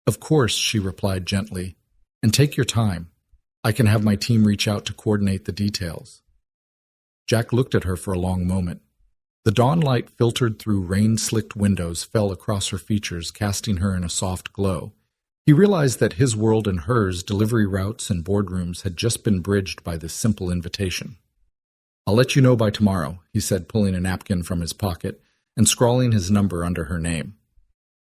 "Of course," she replied gently. "And take your time. I can have my team reach out to coordinate the details." Jack looked at her for a long moment. The dawn light filtered through rain-slicked windows fell across her features, casting her in a soft glow. He realized that his world and hers, delivery routes and boardrooms, had just been bridged by this simple invitation. "I'll let you know by tomorrow," he said, pulling a napkin from his pocket. and scrawling his number under her name.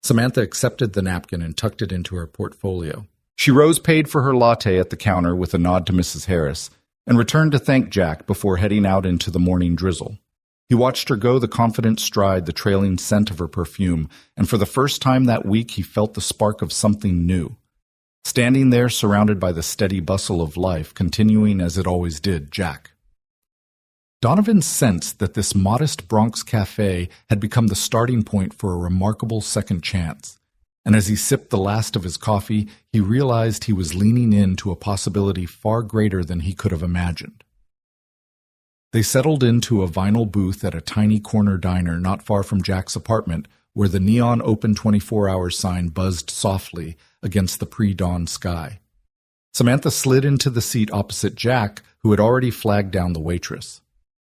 Samantha accepted the napkin and tucked it into her portfolio. She rose paid for her latte at the counter with a nod to Mrs. Harris, and returned to thank Jack before heading out into the morning drizzle. He watched her go the confident stride, the trailing scent of her perfume, and for the first time that week he felt the spark of something new. Standing there surrounded by the steady bustle of life, continuing as it always did, Jack. Donovan sensed that this modest Bronx cafe had become the starting point for a remarkable second chance, and as he sipped the last of his coffee, he realized he was leaning into a possibility far greater than he could have imagined. They settled into a vinyl booth at a tiny corner diner not far from Jack's apartment, where the neon open 24-hour sign buzzed softly against the pre-dawn sky. Samantha slid into the seat opposite Jack, who had already flagged down the waitress.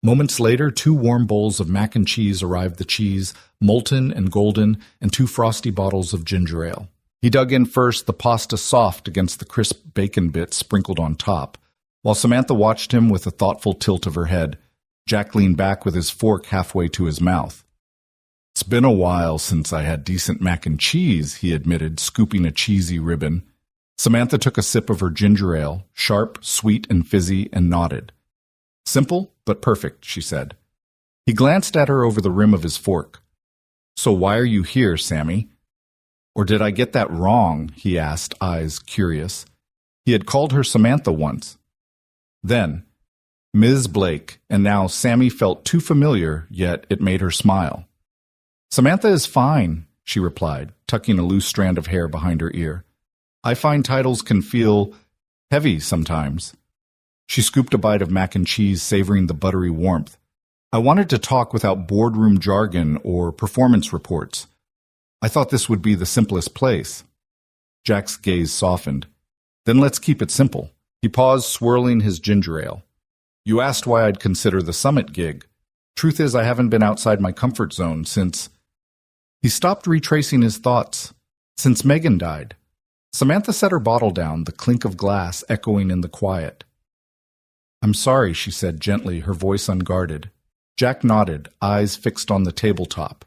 Moments later, 2 warm bowls of mac and cheese arrived, the cheese, molten and golden, and 2 frosty bottles of ginger ale. He dug in first, the pasta soft against the crisp bacon bits sprinkled on top. While Samantha watched him with a thoughtful tilt of her head, Jack leaned back with his fork halfway to his mouth. "It's been a while since I had decent mac and cheese," he admitted, scooping a cheesy ribbon. Samantha took a sip of her ginger ale, sharp, sweet, and fizzy, and nodded. "Simple, but perfect," she said. He glanced at her over the rim of his fork. "So why are you here, Sammy?" "Or did I get that wrong?" he asked, eyes curious. He had called her Samantha once. Then, Ms. Blake, and now Sammy felt too familiar, yet it made her smile. "Samantha is fine," she replied, tucking a loose strand of hair behind her ear. "I find titles can feel heavy sometimes." She scooped a bite of mac and cheese, savoring the buttery warmth. "I wanted to talk without boardroom jargon or performance reports. I thought this would be the simplest place." Jack's gaze softened. "Then let's keep it simple." He paused, swirling his ginger ale. "You asked why I'd consider the Summit gig. Truth is, I haven't been outside my comfort zone since—" He stopped, retracing his thoughts. "Since Megan died." Samantha set her bottle down, the clink of glass echoing in the quiet. "I'm sorry," she said gently, her voice unguarded. Jack nodded, eyes fixed on the tabletop.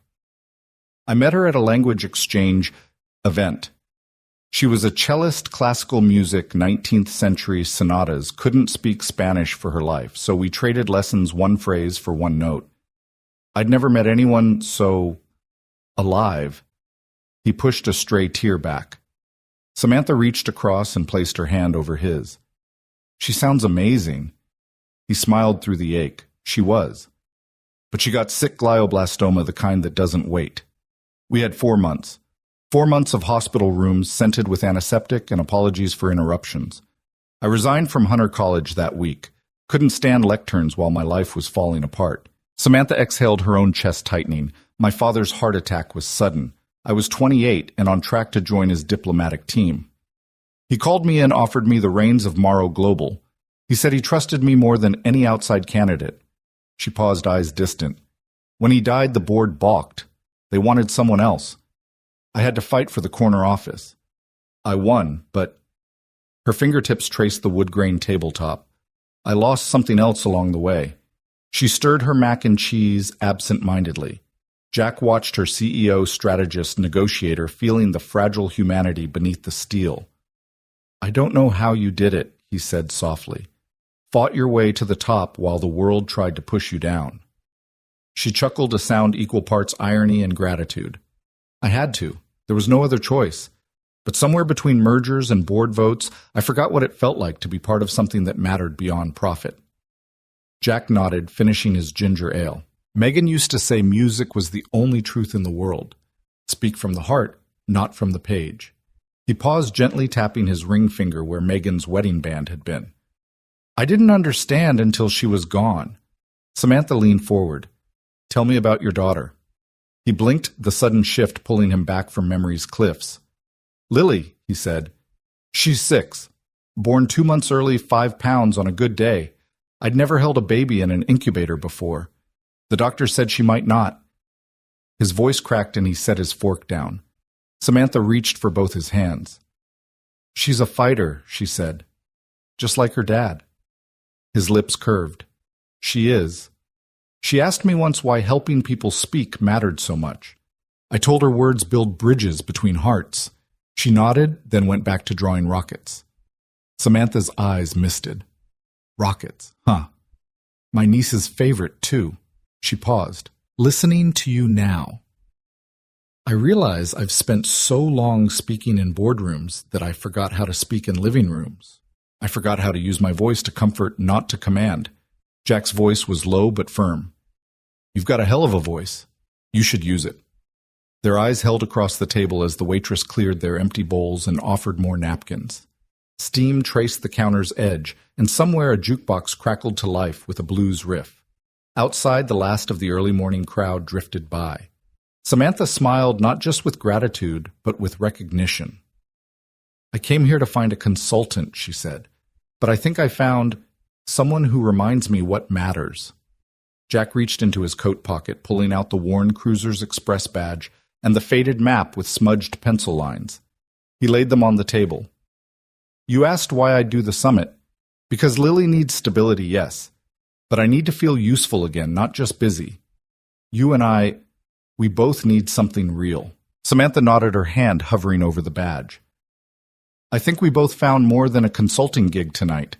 "I met her at a language exchange event. She was a cellist, classical music, 19th century sonatas, couldn't speak Spanish for her life, so we traded lessons, one phrase for one note. I'd never met anyone so alive." He pushed a stray tear back. Samantha reached across and placed her hand over his. "She sounds amazing." He smiled through the ache. She was. But she got sick glioblastoma, the kind that doesn't wait. We had 4 months. 4 months of hospital rooms scented with antiseptic and apologies for interruptions. I resigned from Hunter College that week. Couldn't stand lecterns while my life was falling apart. Samantha exhaled, her own chest tightening. My father's heart attack was sudden. I was 28 and on track to join his diplomatic team. He called me and offered me the reins of Morrow Global. He said he trusted me more than any outside candidate. She paused, eyes distant. When he died, the board balked. They wanted someone else. I had to fight for the corner office. I won, but... Her fingertips traced the wood-grain tabletop. I lost something else along the way. She stirred her mac and cheese absent-mindedly. Jack watched her CEO, strategist, negotiator, feeling the fragile humanity beneath the steel. I don't know how you did it, he said softly. Fought your way to the top while the world tried to push you down. She chuckled, a sound equal parts irony and gratitude. I had to. There was no other choice. But somewhere between mergers and board votes, I forgot what it felt like to be part of something that mattered beyond profit. Jack nodded, finishing his ginger ale. Megan used to say music was the only truth in the world. Speak from the heart, not from the page. He paused, gently tapping his ring finger where Megan's wedding band had been. I didn't understand until she was gone. Samantha leaned forward. Tell me about your daughter. He blinked, the sudden shift pulling him back from memory's cliffs. Lily, he said. She's 6. Born 2 months early, 5 pounds on a good day. I'd never held a baby in an incubator before. The doctor said she might not. His voice cracked and he set his fork down. Samantha reached for both his hands. She's a fighter, she said. Just like her dad. His lips curved. She is. She asked me once why helping people speak mattered so much. I told her words build bridges between hearts. She nodded, then went back to drawing rockets. Samantha's eyes misted. Rockets, huh? My niece's favorite, too. She paused. Listening to you now. I realize I've spent so long speaking in boardrooms that I forgot how to speak in living rooms. I forgot how to use my voice to comfort, not to command. Jack's voice was low but firm. You've got a hell of a voice. You should use it. Their eyes held across the table as the waitress cleared their empty bowls and offered more napkins. Steam traced the counter's edge, and somewhere a jukebox crackled to life with a blues riff. Outside, the last of the early morning crowd drifted by. Samantha smiled not just with gratitude, but with recognition. I came here to find a consultant, she said, but I think I found someone who reminds me what matters. Jack reached into his coat pocket, pulling out the worn Cruiser's Express badge and the faded map with smudged pencil lines. He laid them on the table. You asked why I do the summit. Because Lily needs stability, yes. But I need to feel useful again, not just busy. You and we both need something real. Samantha nodded, her hand hovering over the badge. I think we both found more than a consulting gig tonight.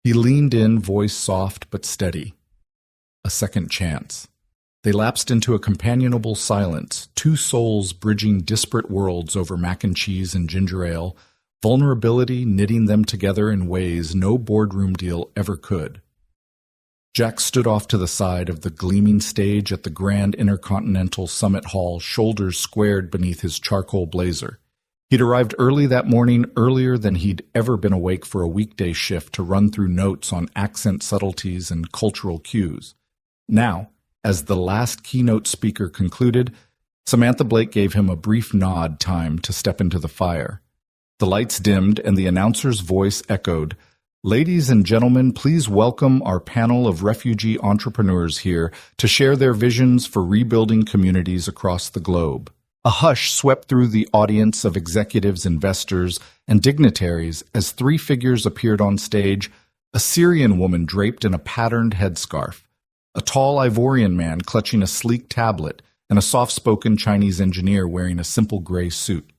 He leaned in, voice soft but steady. A second chance. They lapsed into a companionable silence, two souls bridging disparate worlds over mac and cheese and ginger ale, vulnerability knitting them together in ways no boardroom deal ever could. Jack stood off to the side of the gleaming stage at the Grand Intercontinental Summit Hall, shoulders squared beneath his charcoal blazer. He'd arrived early that morning, earlier than he'd ever been awake for a weekday shift to run through notes on accent subtleties and cultural cues. Now, as the last keynote speaker concluded, Samantha Blake gave him a brief nod time to step into the fire. The lights dimmed and the announcer's voice echoed, Ladies and gentlemen, please welcome our panel of refugee entrepreneurs here to share their visions for rebuilding communities across the globe. A hush swept through the audience of executives, investors, and dignitaries as three figures appeared on stage, a Syrian woman draped in a patterned headscarf, a tall Ivorian man clutching a sleek tablet, and a soft-spoken Chinese engineer wearing a simple gray suit.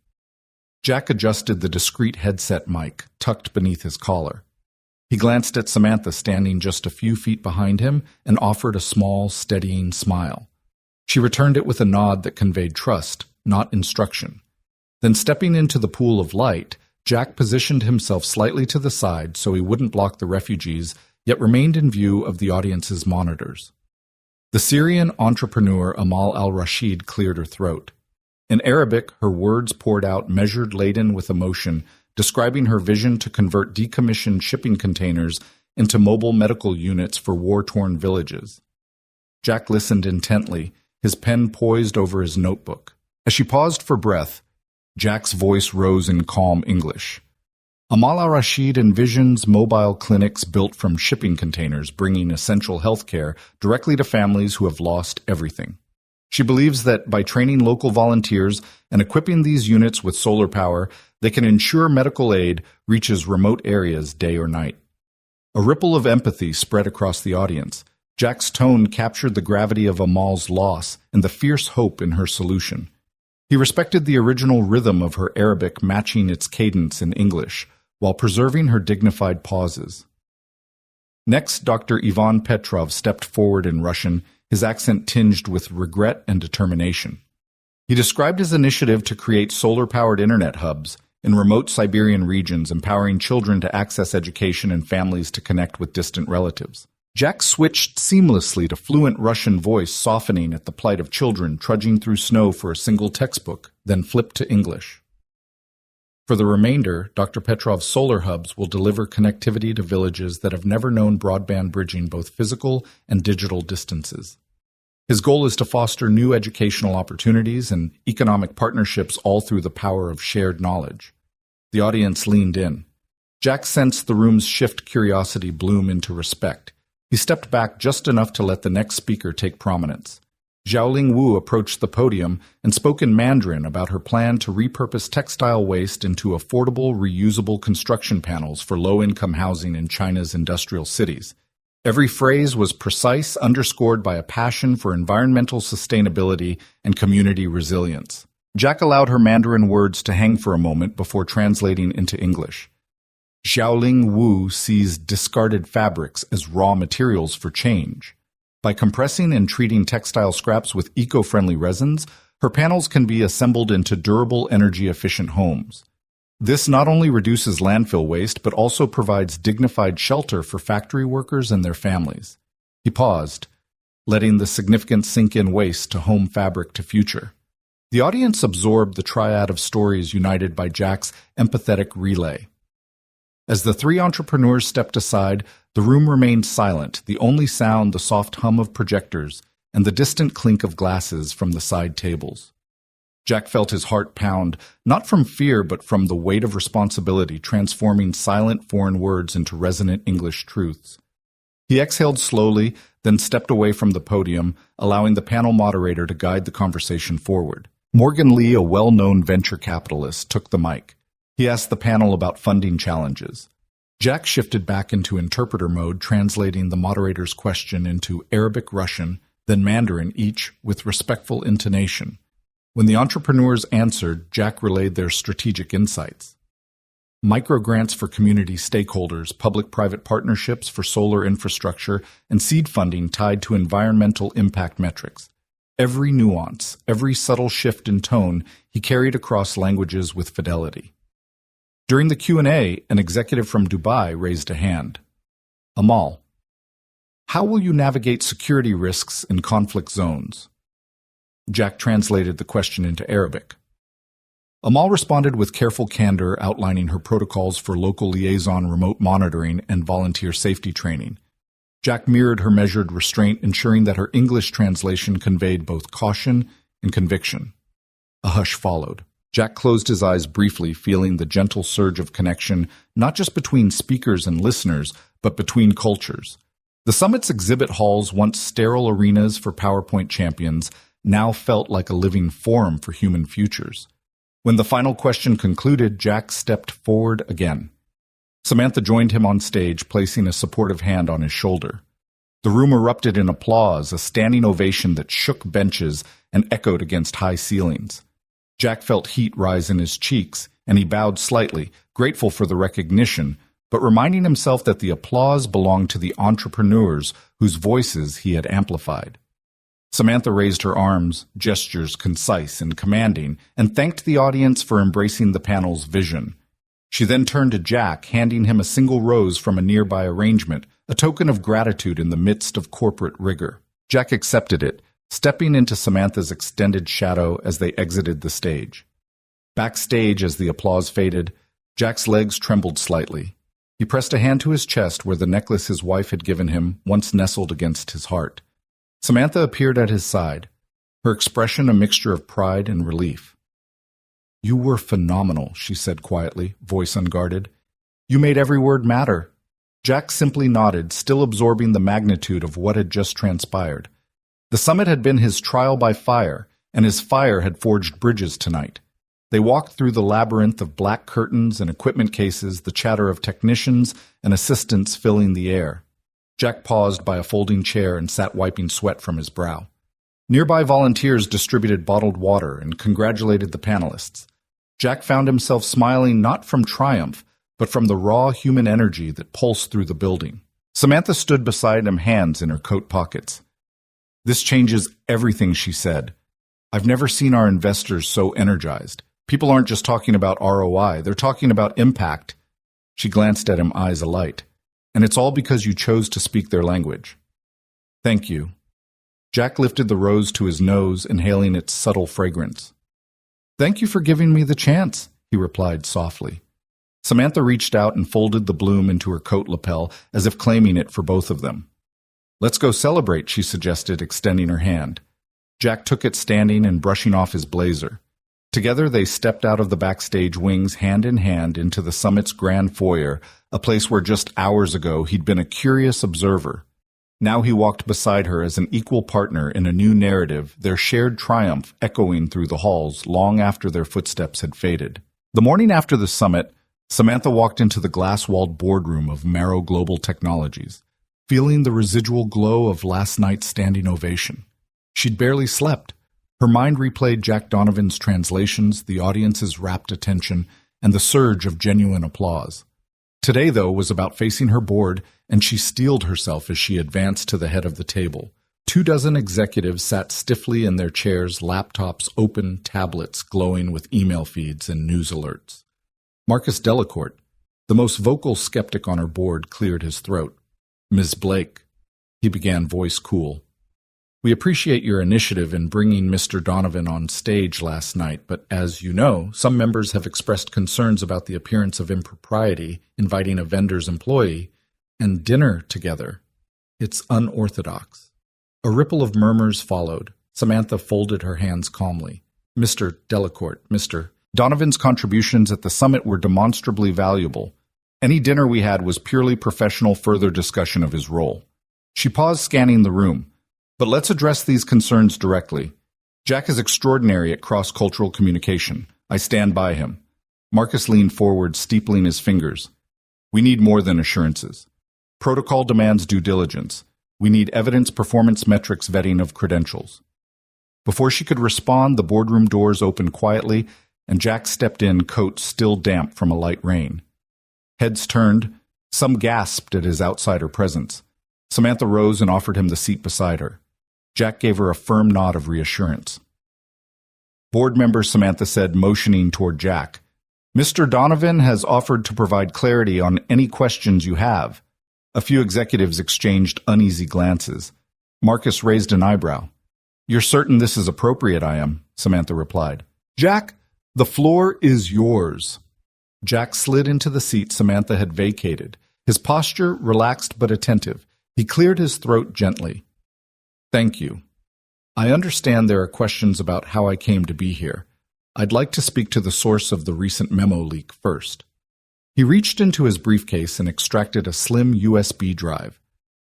Jack adjusted the discreet headset mic, tucked beneath his collar. He glanced at Samantha standing just a few feet behind him and offered a small, steadying smile. She returned it with a nod that conveyed trust, not instruction. Then stepping into the pool of light, Jack positioned himself slightly to the side so he wouldn't block the refugees, yet remained in view of the audience's monitors. The Syrian entrepreneur Amal al-Rashid cleared her throat. In Arabic, her words poured out measured, laden with emotion, describing her vision to convert decommissioned shipping containers into mobile medical units for war-torn villages. Jack listened intently, his pen poised over his notebook. As she paused for breath, Jack's voice rose in calm English. Amal al-Rashid envisions mobile clinics built from shipping containers, bringing essential health care directly to families who have lost everything. She believes that by training local volunteers and equipping these units with solar power, they can ensure medical aid reaches remote areas day or night. A ripple of empathy spread across the audience. Jack's tone captured the gravity of Amal's loss and the fierce hope in her solution. He respected the original rhythm of her Arabic matching its cadence in English, while preserving her dignified pauses. Next, Dr. Ivan Petrov stepped forward in Russian, his accent tinged with regret and determination. He described his initiative to create solar-powered internet hubs in remote Siberian regions, empowering children to access education and families to connect with distant relatives. Jack switched seamlessly to fluent Russian voice, softening at the plight of children trudging through snow for a single textbook, then flipped to English. For the remainder, Dr. Petrov's solar hubs will deliver connectivity to villages that have never known broadband bridging both physical and digital distances. His goal is to foster new educational opportunities and economic partnerships all through the power of shared knowledge. The audience leaned in. Jack sensed the room's shift curiosity bloom into respect. He stepped back just enough to let the next speaker take prominence. Xiaoling Wu approached the podium and spoke in Mandarin about her plan to repurpose textile waste into affordable, reusable construction panels for low-income housing in China's industrial cities. Every phrase was precise, underscored by a passion for environmental sustainability and community resilience. Jack allowed her Mandarin words to hang for a moment before translating into English. Xiaoling Wu sees discarded fabrics as raw materials for change. By compressing and treating textile scraps with eco-friendly resins, her panels can be assembled into durable, energy-efficient homes. This not only reduces landfill waste, but also provides dignified shelter for factory workers and their families. He paused, letting the significant sink-in waste to home fabric to future. The audience absorbed the triad of stories united by Jack's empathetic relay. As the three entrepreneurs stepped aside, the room remained silent, the only sound the soft hum of projectors and the distant clink of glasses from the side tables. Jack felt his heart pound, not from fear but from the weight of responsibility transforming silent foreign words into resonant English truths. He exhaled slowly, then stepped away from the podium, allowing the panel moderator to guide the conversation forward. Morgan Lee, a well-known venture capitalist, took the mic. He asked the panel about funding challenges. Jack shifted back into interpreter mode, translating the moderator's question into Arabic, Russian, then Mandarin, each with respectful intonation. When the entrepreneurs answered, Jack relayed their strategic insights. Microgrants for community stakeholders, public-private partnerships for solar infrastructure, and seed funding tied to environmental impact metrics. Every nuance, every subtle shift in tone, he carried across languages with fidelity. During the Q&A, an executive from Dubai raised a hand. Amal, how will you navigate security risks in conflict zones? Jack translated the question into Arabic. Amal responded with careful candor, outlining her protocols for local liaison remote monitoring and volunteer safety training. Jack mirrored her measured restraint, ensuring that her English translation conveyed both caution and conviction. A hush followed. Jack closed his eyes briefly, feeling the gentle surge of connection, not just between speakers and listeners, but between cultures. The summit's exhibit halls, once sterile arenas for PowerPoint champions, now felt like a living forum for human futures. When the final question concluded, Jack stepped forward again. Samantha joined him on stage, placing a supportive hand on his shoulder. The room erupted in applause, a standing ovation that shook benches and echoed against high ceilings. Jack felt heat rise in his cheeks, and he bowed slightly, grateful for the recognition, but reminding himself that the applause belonged to the entrepreneurs whose voices he had amplified. Samantha raised her arms, gestures concise and commanding, and thanked the audience for embracing the panel's vision. She then turned to Jack, handing him a single rose from a nearby arrangement, a token of gratitude in the midst of corporate rigor. Jack accepted it, stepping into Samantha's extended shadow as they exited the stage. Backstage, as the applause faded, Jack's legs trembled slightly. He pressed a hand to his chest where the necklace his wife had given him once nestled against his heart. Samantha appeared at his side, her expression a mixture of pride and relief. "You were phenomenal," she said quietly, voice unguarded. "You made every word matter." Jack simply nodded, still absorbing the magnitude of what had just transpired. The summit had been his trial by fire, and his fire had forged bridges tonight. They walked through the labyrinth of black curtains and equipment cases, the chatter of technicians and assistants filling the air. Jack paused by a folding chair and sat wiping sweat from his brow. Nearby volunteers distributed bottled water and congratulated the panelists. Jack found himself smiling not from triumph, but from the raw human energy that pulsed through the building. Samantha stood beside him, hands in her coat pockets. "This changes everything," she said. "I've never seen our investors so energized. People aren't just talking about ROI, they're talking about impact." She glanced at him, eyes alight. "And it's all because you chose to speak their language." "Thank you." Jack lifted the rose to his nose, inhaling its subtle fragrance. "Thank you for giving me the chance," he replied softly. Samantha reached out and folded the bloom into her coat lapel, as if claiming it for both of them. "Let's go celebrate," she suggested, extending her hand. Jack took it, standing and brushing off his blazer. Together they stepped out of the backstage wings hand in hand into the summit's grand foyer, a place where just hours ago he'd been a curious observer. Now he walked beside her as an equal partner in a new narrative, their shared triumph echoing through the halls long after their footsteps had faded. The morning after the summit, Samantha walked into the glass-walled boardroom of Marrow Global Technologies. feeling the residual glow of last night's standing ovation. She'd barely slept. Her mind replayed Jack Donovan's translations, the audience's rapt attention, and the surge of genuine applause. Today, though, was about facing her board, and she steeled herself as she advanced to the head of the table. 24 executives sat stiffly in their chairs, laptops open, tablets glowing with email feeds and news alerts. Marcus Delacourt, the most vocal skeptic on her board, cleared his throat. "Ms. Blake," he began, voice cool. "We appreciate your initiative in bringing Mr. Donovan on stage last night, but as you know, some members have expressed concerns about the appearance of impropriety inviting a vendor's employee and dinner together. It's unorthodox." A ripple of murmurs followed. Samantha folded her hands calmly. "Mr. Delacourt, Mr. Donovan's contributions at the summit were demonstrably valuable. Any dinner we had was purely professional further discussion of his role." She paused, scanning the room. "But let's address these concerns directly. Jack is extraordinary at cross-cultural communication. I stand by him." Marcus leaned forward, steepling his fingers. "We need more than assurances. Protocol demands due diligence. We need evidence, performance metrics, vetting of credentials." Before she could respond, the boardroom doors opened quietly, and Jack stepped in, coat still damp from a light rain. Heads turned. Some gasped at his outsider presence. Samantha rose and offered him the seat beside her. Jack gave her a firm nod of reassurance. "Board member," Samantha said, motioning toward Jack, "Mr. Donovan has offered to provide clarity on any questions you have." A few executives exchanged uneasy glances. Marcus raised an eyebrow. "You're certain this is appropriate?" "I am," Samantha replied. "Jack, the floor is yours." Jack slid into the seat Samantha had vacated, his posture relaxed but attentive. He cleared his throat gently. "Thank you. I understand there are questions about how I came to be here. I'd like to speak to the source of the recent memo leak first." He reached into his briefcase and extracted a slim USB drive.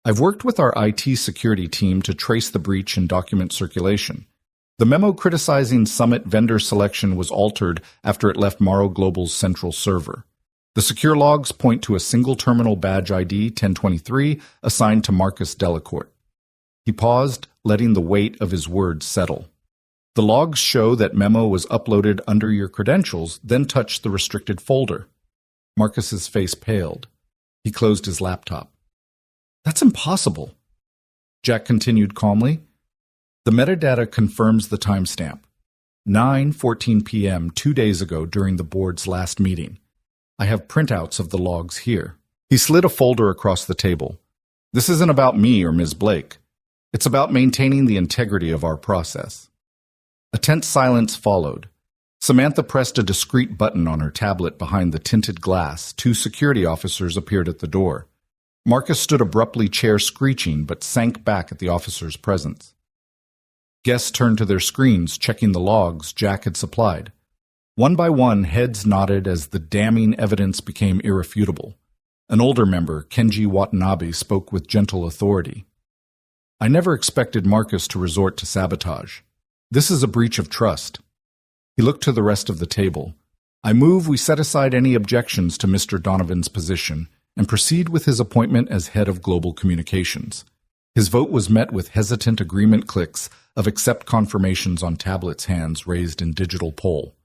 "I've worked with our IT security team to trace the breach in document circulation. The memo criticizing Summit vendor selection was altered after it left Morrow Global's central server. The secure logs point to a single terminal badge ID 1023 assigned to Marcus Delacourt." He paused, letting the weight of his words settle. "The logs show that memo was uploaded under your credentials, then touched the restricted folder." Marcus's face paled. He closed his laptop. "That's impossible." Jack continued calmly. "The metadata confirms the timestamp. 9:14 p.m. 2 days ago during the board's last meeting. I have printouts of the logs here." He slid a folder across the table. "This isn't about me or Ms. Blake. It's about maintaining the integrity of our process." A tense silence followed. Samantha pressed a discreet button on her tablet behind the tinted glass. 2 security officers appeared at the door. Marcus stood abruptly, chair screeching, but sank back at the officer's presence. Guests turned to their screens, checking the logs Jack had supplied. One by one, heads nodded as the damning evidence became irrefutable. An older member, Kenji Watanabe, spoke with gentle authority. "I never expected Marcus to resort to sabotage. This is a breach of trust." He looked to the rest of the table. "I move we set aside any objections to Mr. Donovan's position and proceed with his appointment as head of global communications." His vote was met with hesitant agreement clicks of accept confirmations on tablets, hands raised in digital poll.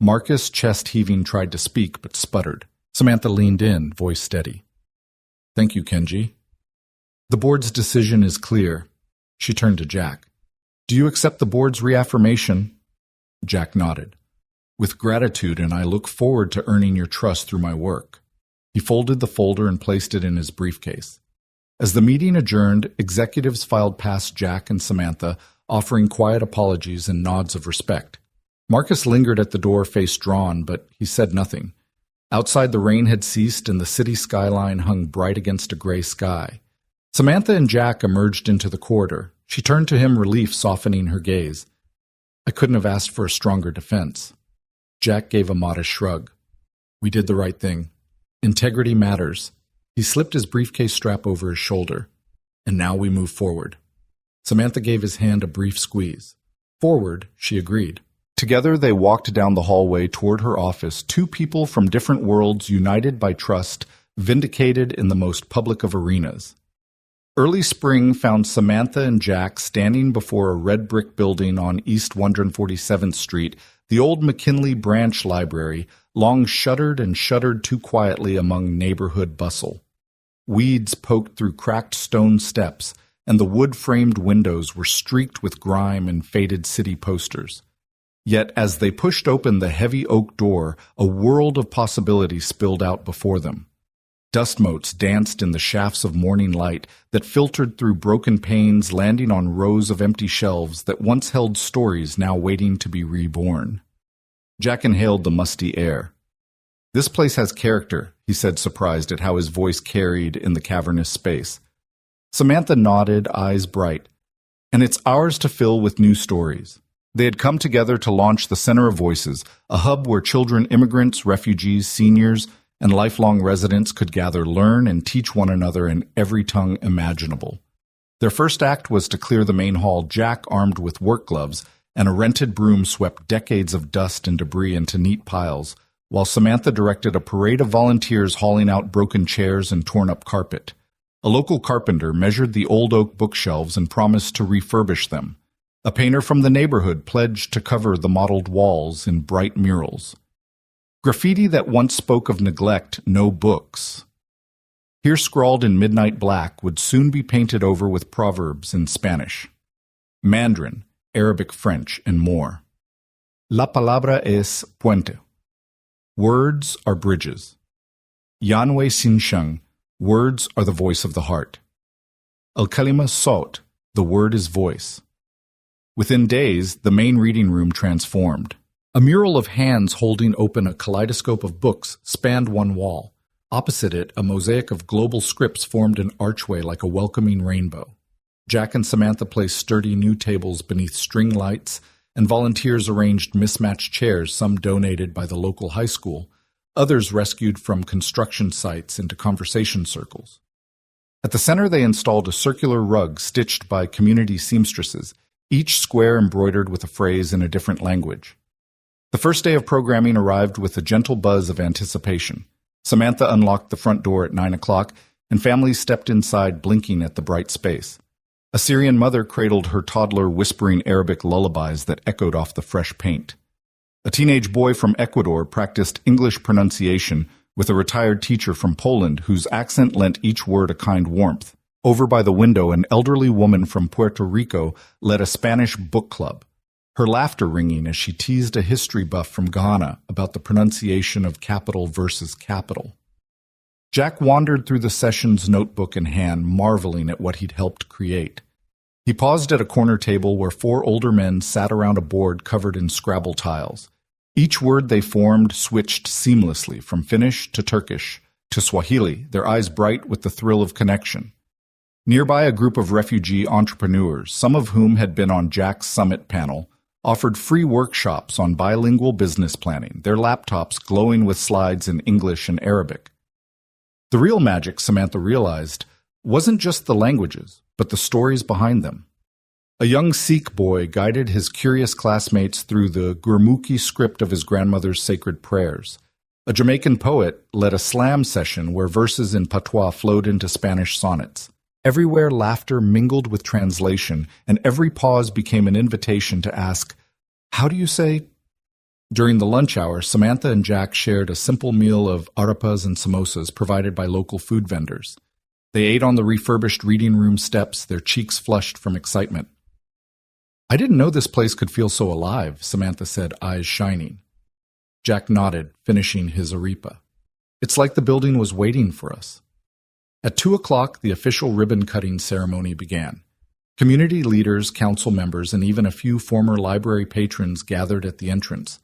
Marcus, chest heaving, tried to speak but sputtered. Samantha leaned in, voice steady. "Thank you, Kenji. The board's decision is clear." She turned to Jack. "Do you accept the board's reaffirmation?" Jack nodded. "With gratitude, and I look forward to earning your trust through my work." He folded the folder and placed it in his briefcase. As the meeting adjourned, executives filed past Jack and Samantha, offering quiet apologies and nods of respect. Marcus lingered at the door, face drawn, but he said nothing. Outside, the rain had ceased and the city skyline hung bright against a gray sky. Samantha and Jack emerged into the corridor. She turned to him, relief softening her gaze. "I couldn't have asked for a stronger defense." Jack gave a modest shrug. "We did the right thing. Integrity matters." He slipped his briefcase strap over his shoulder. "And now we move forward." Samantha gave his hand a brief squeeze. "Forward," she agreed. Together they walked down the hallway toward her office, 2 people from different worlds united by trust, vindicated in the most public of arenas. Early spring found Samantha and Jack standing before a red brick building on East 147th Street, the old McKinley Branch Library, long shuttered and shuttered too quietly among neighborhood bustle. Weeds poked through cracked stone steps, and the wood-framed windows were streaked with grime and faded city posters. Yet as they pushed open the heavy oak door, a world of possibility spilled out before them. Dust motes danced in the shafts of morning light that filtered through broken panes, landing on rows of empty shelves that once held stories now waiting to be reborn. Jack inhaled the musty air. "This place has character," he said, surprised at how his voice carried in the cavernous space. Samantha nodded, eyes bright. "And it's ours to fill with new stories." They had come together to launch the Center of Voices, a hub where children, immigrants, refugees, seniors, and lifelong residents could gather, learn, and teach one another in every tongue imaginable. Their first act was to clear the main hall. Jack, armed with work gloves, and a rented broom swept decades of dust and debris into neat piles, while Samantha directed a parade of volunteers hauling out broken chairs and torn-up carpet. A local carpenter measured the old oak bookshelves and promised to refurbish them. A painter from the neighborhood pledged to cover the mottled walls in bright murals. Graffiti that once spoke of neglect, no books, here scrawled in midnight black, would soon be painted over with proverbs in Spanish, Mandarin, Arabic, French, and more. La palabra es puente. Words are bridges. Yanwei Xinsheng, words are the voice of the heart. El kalima sot, the word is voice. Within days, the main reading room transformed. A mural of hands holding open a kaleidoscope of books spanned one wall. Opposite it, a mosaic of global scripts formed an archway like a welcoming rainbow. Jack and Samantha placed sturdy new tables beneath string lights, and volunteers arranged mismatched chairs, some donated by the local high school, others rescued from construction sites into conversation circles. At the center, they installed a circular rug stitched by community seamstresses, each square embroidered with a phrase in a different language. The first day of programming arrived with a gentle buzz of anticipation. Samantha unlocked the front door at 9 o'clock, and families stepped inside, blinking at the bright space. A Syrian mother cradled her toddler, whispering Arabic lullabies that echoed off the fresh paint. A teenage boy from Ecuador practiced English pronunciation with a retired teacher from Poland whose accent lent each word a kind warmth. Over by the window, an elderly woman from Puerto Rico led a Spanish book club, her laughter ringing as she teased a history buff from Ghana about the pronunciation of capital versus capital. Jack wandered through the session's notebook in hand, marveling at what he'd helped create. He paused at a corner table where 4 older men sat around a board covered in Scrabble tiles. Each word they formed switched seamlessly from Finnish to Turkish to Swahili, their eyes bright with the thrill of connection. Nearby, a group of refugee entrepreneurs, some of whom had been on Jack's summit panel, offered free workshops on bilingual business planning, their laptops glowing with slides in English and Arabic. The real magic, Samantha realized, wasn't just the languages, but the stories behind them. A young Sikh boy guided his curious classmates through the Gurmukhi script of his grandmother's sacred prayers. A Jamaican poet led a slam session where verses in patois flowed into Spanish sonnets. Everywhere laughter mingled with translation, and every pause became an invitation to ask, "How do you say?" During the lunch hour, Samantha and Jack shared a simple meal of arepas and samosas provided by local food vendors. They ate on the refurbished reading room steps, their cheeks flushed from excitement. "I didn't know this place could feel so alive," Samantha said, eyes shining. Jack nodded, finishing his arepa. "It's like the building was waiting for us." At 2 o'clock, the official ribbon-cutting ceremony began. Community leaders, council members, and even a few former library patrons gathered at the entrance.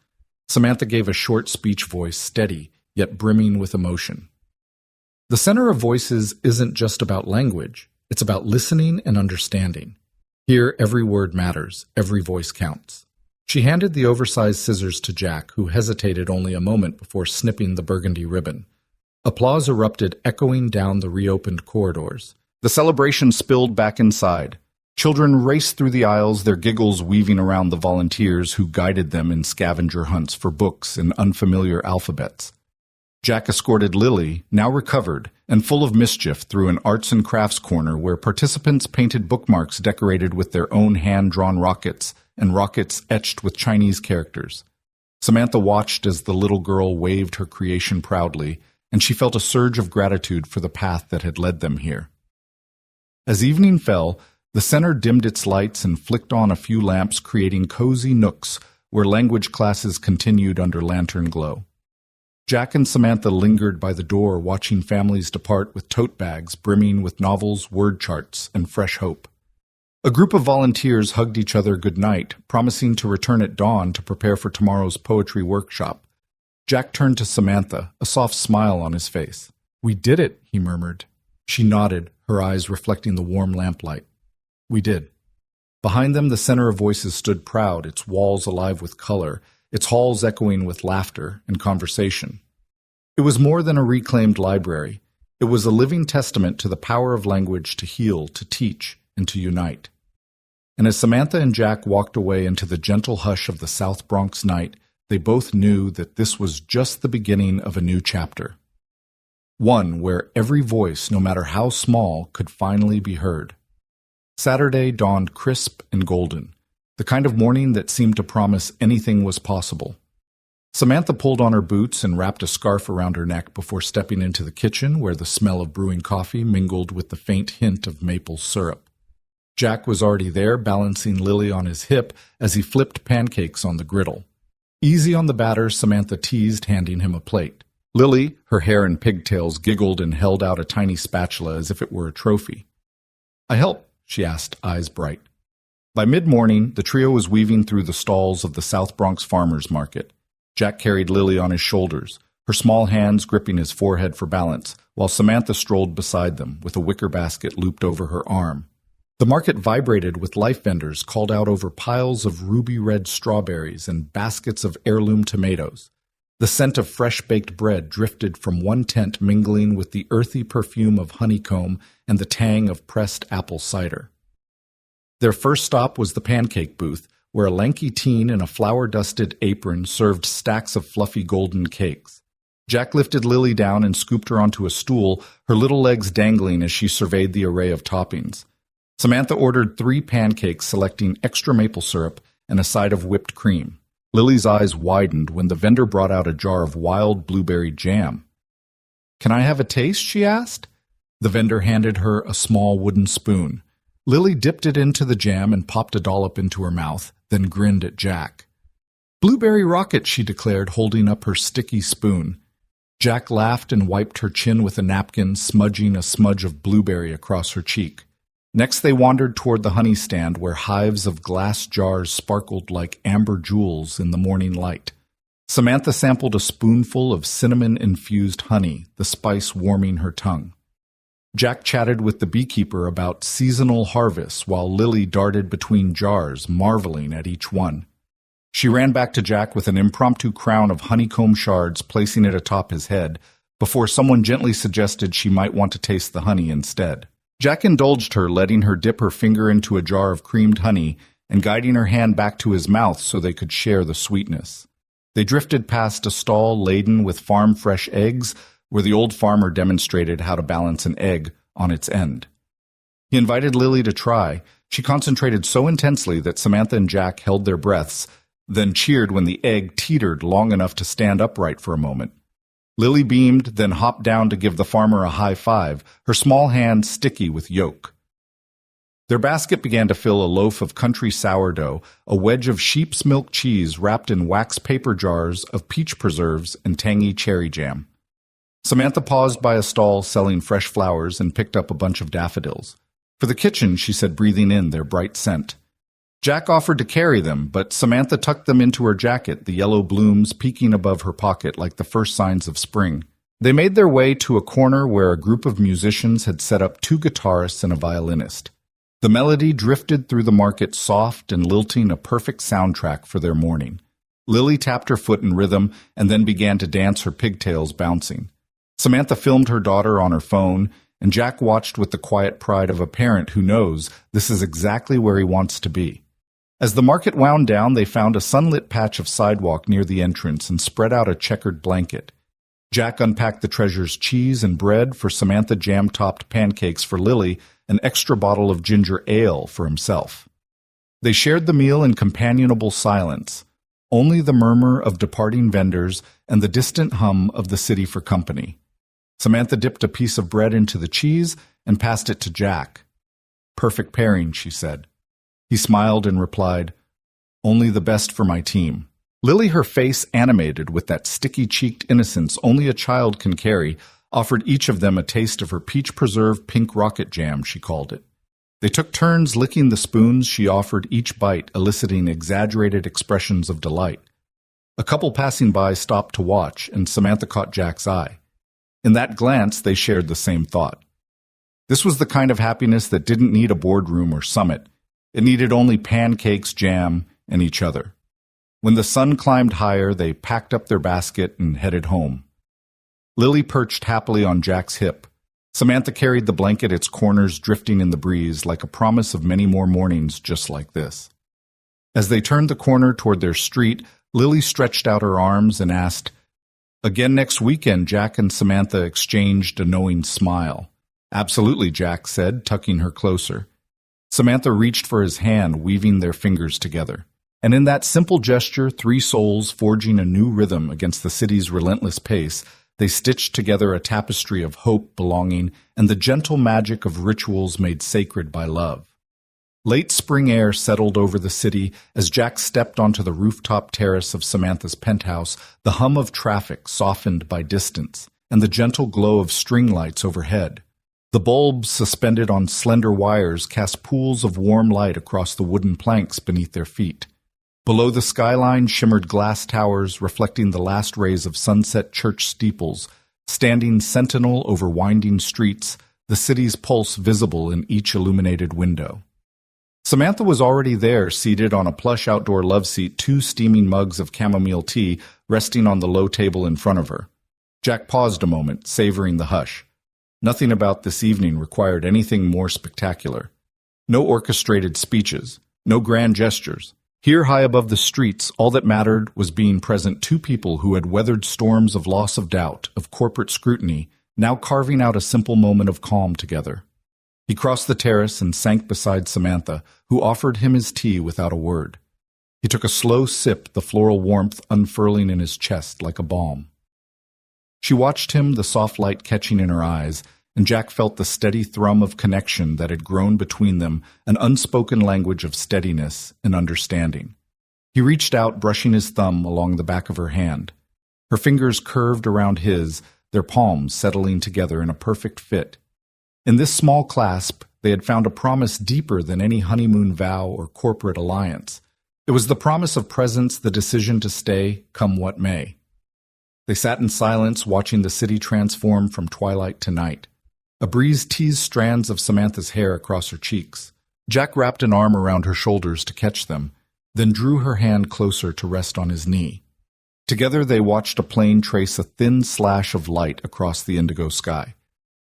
Samantha gave a short speech, voice steady, yet brimming with emotion. The Center of Voices isn't just about language. It's about listening and understanding. Here, every word matters, every voice counts. She handed the oversized scissors to Jack, who hesitated only a moment before snipping the burgundy ribbon. Applause erupted, echoing down the reopened corridors. The celebration spilled back inside. Children raced through the aisles, their giggles weaving around the volunteers who guided them in scavenger hunts for books in unfamiliar alphabets. Jack escorted Lily, now recovered and full of mischief, through an arts and crafts corner where participants painted bookmarks decorated with their own hand-drawn rockets and rockets etched with Chinese characters. Samantha watched as the little girl waved her creation proudly, and she felt a surge of gratitude for the path that had led them here. As evening fell, the center dimmed its lights and flicked on a few lamps, creating cozy nooks where language classes continued under lantern glow. Jack and Samantha lingered by the door, watching families depart with tote bags brimming with novels, word charts, and fresh hope. A group of volunteers hugged each other goodnight, promising to return at dawn to prepare for tomorrow's poetry workshop. Jack turned to Samantha, a soft smile on his face. "We did it," he murmured. She nodded, her eyes reflecting the warm lamplight. "We did." Behind them, the center of voices stood proud, its walls alive with color, its halls echoing with laughter and conversation. It was more than a reclaimed library. It was a living testament to the power of language to heal, to teach, and to unite. And as Samantha and Jack walked away into the gentle hush of the South Bronx night, they both knew that this was just the beginning of a new chapter. One where every voice, no matter how small, could finally be heard. Saturday dawned crisp and golden, the kind of morning that seemed to promise anything was possible. Samantha pulled on her boots and wrapped a scarf around her neck before stepping into the kitchen, where the smell of brewing coffee mingled with the faint hint of maple syrup. Jack was already there, balancing Lily on his hip as he flipped pancakes on the griddle. "Easy on the batter," Samantha teased, handing him a plate. Lily, her hair in pigtails, giggled and held out a tiny spatula as if it were a trophy. "I help?" she asked, eyes bright. By mid-morning, the trio was weaving through the stalls of the South Bronx Farmers Market. Jack carried Lily on his shoulders, her small hands gripping his forehead for balance, while Samantha strolled beside them, with a wicker basket looped over her arm. The market vibrated with life vendors called out over piles of ruby-red strawberries and baskets of heirloom tomatoes. The scent of fresh-baked bread drifted from one tent, mingling with the earthy perfume of honeycomb and the tang of pressed apple cider. Their first stop was the pancake booth, where a lanky teen in a flour-dusted apron served stacks of fluffy golden cakes. Jack lifted Lily down and scooped her onto a stool, her little legs dangling as she surveyed the array of toppings. Samantha ordered 3 pancakes, selecting extra maple syrup and a side of whipped cream. Lily's eyes widened when the vendor brought out a jar of wild blueberry jam. "Can I have a taste?" she asked. The vendor handed her a small wooden spoon. Lily dipped it into the jam and popped a dollop into her mouth, then grinned at Jack. "Blueberry rocket," she declared, holding up her sticky spoon. Jack laughed and wiped her chin with a napkin, smudging a smudge of blueberry across her cheek. Next they wandered toward the honey stand, where hives of glass jars sparkled like amber jewels in the morning light. Samantha sampled a spoonful of cinnamon-infused honey, the spice warming her tongue. Jack chatted with the beekeeper about seasonal harvests, while Lily darted between jars, marveling at each one. She ran back to Jack with an impromptu crown of honeycomb shards, placing it atop his head, before someone gently suggested she might want to taste the honey instead. Jack indulged her, letting her dip her finger into a jar of creamed honey and guiding her hand back to his mouth so they could share the sweetness. They drifted past a stall laden with farm-fresh eggs, where the old farmer demonstrated how to balance an egg on its end. He invited Lily to try. She concentrated so intensely that Samantha and Jack held their breaths, then cheered when the egg teetered long enough to stand upright for a moment. Lily beamed, then hopped down to give the farmer a high five, her small hand sticky with yolk. Their basket began to fill a loaf of country sourdough, a wedge of sheep's milk cheese wrapped in wax paper jars of peach preserves and tangy cherry jam. Samantha paused by a stall selling fresh flowers and picked up a bunch of daffodils. "For the kitchen," she said, breathing in their bright scent. Jack offered to carry them, but Samantha tucked them into her jacket, the yellow blooms peeking above her pocket like the first signs of spring. They made their way to a corner where a group of musicians had set up 2 guitarists and a violinist. The melody drifted through the market, soft and lilting, a perfect soundtrack for their morning. Lily tapped her foot in rhythm and then began to dance, her pigtails bouncing. Samantha filmed her daughter on her phone, and Jack watched with the quiet pride of a parent who knows this is exactly where he wants to be. As the market wound down, they found a sunlit patch of sidewalk near the entrance and spread out a checkered blanket. Jack unpacked the treasure's cheese and bread for Samantha, jam-topped pancakes for Lily, an extra bottle of ginger ale for himself. They shared the meal in companionable silence, only the murmur of departing vendors and the distant hum of the city for company. Samantha dipped a piece of bread into the cheese and passed it to Jack. "Perfect pairing," she said. He smiled and replied, "Only the best for my team." Lily, her face animated with that sticky-cheeked innocence only a child can carry, offered each of them a taste of her peach preserve pink rocket jam, she called it. They took turns licking the spoons she offered each bite, eliciting exaggerated expressions of delight. A couple passing by stopped to watch, and Samantha caught Jack's eye. In that glance, they shared the same thought. This was the kind of happiness that didn't need a boardroom or summit. It needed only pancakes, jam, and each other. When the sun climbed higher, they packed up their basket and headed home. Lily perched happily on Jack's hip. Samantha carried the blanket, its corners drifting in the breeze, like a promise of many more mornings just like this. As they turned the corner toward their street, Lily stretched out her arms and asked, "Again next weekend?" Jack and Samantha exchanged a knowing smile. "Absolutely," Jack said, tucking her closer. Samantha reached for his hand, weaving their fingers together. And in that simple gesture, three souls forging a new rhythm against the city's relentless pace, they stitched together a tapestry of hope, belonging, and the gentle magic of rituals made sacred by love. Late spring air settled over the city as Jack stepped onto the rooftop terrace of Samantha's penthouse, the hum of traffic softened by distance, and the gentle glow of string lights overhead. The bulbs suspended on slender wires cast pools of warm light across the wooden planks beneath their feet. Below the skyline shimmered glass towers reflecting the last rays of sunset church steeples, standing sentinel over winding streets, the city's pulse visible in each illuminated window. Samantha was already there, seated on a plush outdoor love seat, two steaming mugs of chamomile tea resting on the low table in front of her. Jack paused a moment, savoring the hush. Nothing about this evening required anything more spectacular. No orchestrated speeches, no grand gestures. Here, high above the streets, all that mattered was being present two people who had weathered storms of loss of doubt, of corporate scrutiny, now carving out a simple moment of calm together. He crossed the terrace and sank beside Samantha, who offered him his tea without a word. He took a slow sip, the floral warmth unfurling in his chest like a balm. She watched him, the soft light catching in her eyes, and Jack felt the steady thrum of connection that had grown between them, an unspoken language of steadiness and understanding. He reached out, brushing his thumb along the back of her hand. Her fingers curved around his, their palms settling together in a perfect fit. In this small clasp, they had found a promise deeper than any honeymoon vow or corporate alliance. It was the promise of presence, the decision to stay, come what may. They sat in silence, watching the city transform from twilight to night. A breeze teased strands of Samantha's hair across her cheeks. Jack wrapped an arm around her shoulders to catch them, then drew her hand closer to rest on his knee. Together they watched a plane trace a thin slash of light across the indigo sky.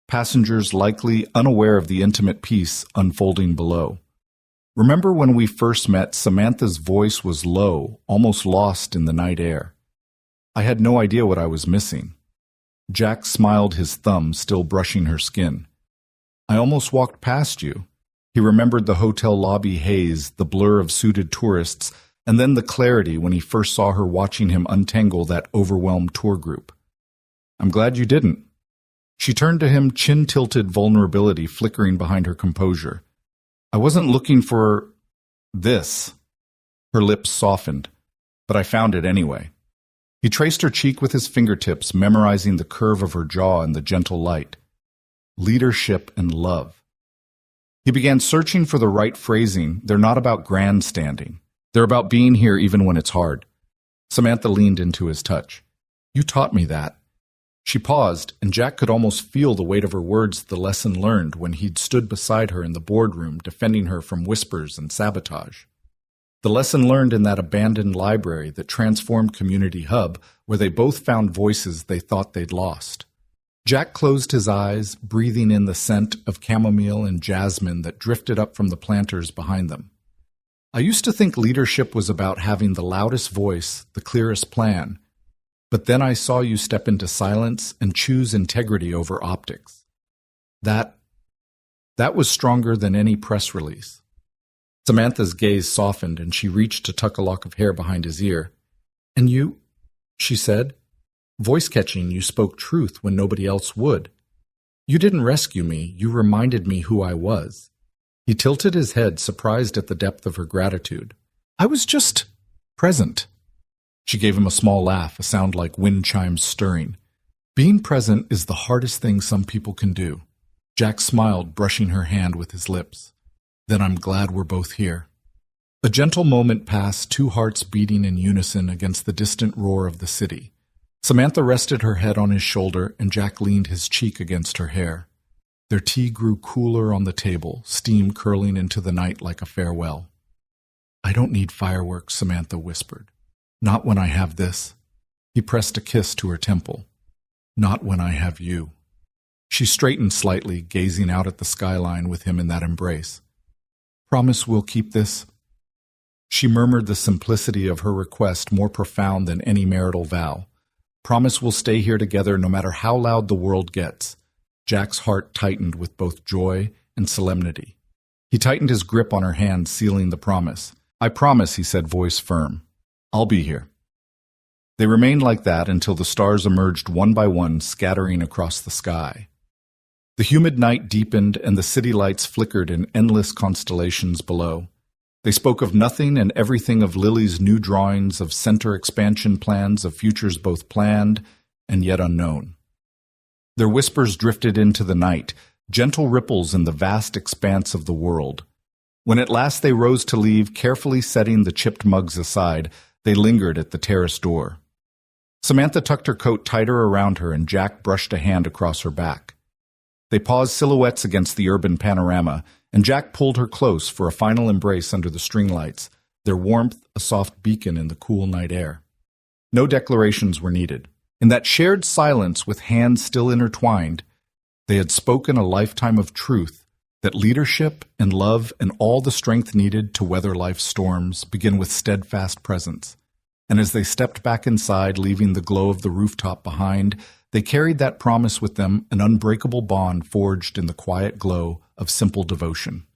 Passengers likely unaware of the intimate peace unfolding below. "Remember when we first met, Samantha's voice was low, almost lost in the night air. I had no idea what I was missing." Jack smiled, his thumb still brushing her skin. "I almost walked past you." He remembered the hotel lobby haze, the blur of suited tourists, and then the clarity when he first saw her watching him untangle that overwhelmed tour group. "I'm glad you didn't." She turned to him, chin-tilted vulnerability flickering behind her composure. "I wasn't looking for this." Her lips softened, "But I found it anyway." He traced her cheek with his fingertips, memorizing the curve of her jaw and the gentle light. Leadership and love. He began searching for the right phrasing. They're not about grandstanding. They're about being here even when it's hard. Samantha leaned into his touch. "You taught me that." She paused, and Jack could almost feel the weight of her words, the lesson learned when he'd stood beside her in the boardroom, defending her from whispers and sabotage. The lesson learned in that abandoned library that transformed Community Hub, where they both found voices they thought they'd lost. Jack closed his eyes, breathing in the scent of chamomile and jasmine that drifted up from the planters behind them. "I used to think leadership was about having the loudest voice, the clearest plan. But then I saw you step into silence and choose integrity over optics. That was stronger than any press release. Samantha's gaze softened and she reached to tuck a lock of hair behind his ear. And you, she said, voice-catching, you spoke truth when nobody else would. You didn't rescue me, you reminded me who I was. He tilted his head, surprised at the depth of her gratitude. I was just present. She gave him a small laugh, a sound like wind chimes stirring. Being present is the hardest thing some people can do. Jack smiled, brushing her hand with his lips. Then I'm glad we're both here. A gentle moment passed, two hearts beating in unison against the distant roar of the city. Samantha rested her head on his shoulder, and Jack leaned his cheek against her hair. Their tea grew cooler on the table, steam curling into the night like a farewell. I don't need fireworks, Samantha whispered. Not when I have this. He pressed a kiss to her temple. Not when I have you. She straightened slightly, gazing out at the skyline with him in that embrace. Promise we'll keep this? She murmured the simplicity of her request more profound than any marital vow. Promise we'll stay here together no matter how loud the world gets. Jack's heart tightened with both joy and solemnity. He tightened his grip on her hand, sealing the promise. I promise, he said, voice firm. I'll be here. They remained like that until the stars emerged one by one, scattering across the sky. The humid night deepened and the city lights flickered in endless constellations below. They spoke of nothing and everything, of Lily's new drawings, of center expansion plans, of futures both planned and yet unknown. Their whispers drifted into the night, gentle ripples in the vast expanse of the world. When at last they rose to leave, carefully setting the chipped mugs aside, they lingered at the terrace door. Samantha tucked her coat tighter around her and Jack brushed a hand across her back. They paused silhouettes against the urban panorama, and Jack pulled her close for a final embrace under the string lights, their warmth a soft beacon in the cool night air. No declarations were needed. In that shared silence, with hands still intertwined, they had spoken a lifetime of truth, that leadership and love and all the strength needed to weather life's storms begin with steadfast presence. And as they stepped back inside, leaving the glow of the rooftop behind, they carried that promise with them, an unbreakable bond forged in the quiet glow of simple devotion.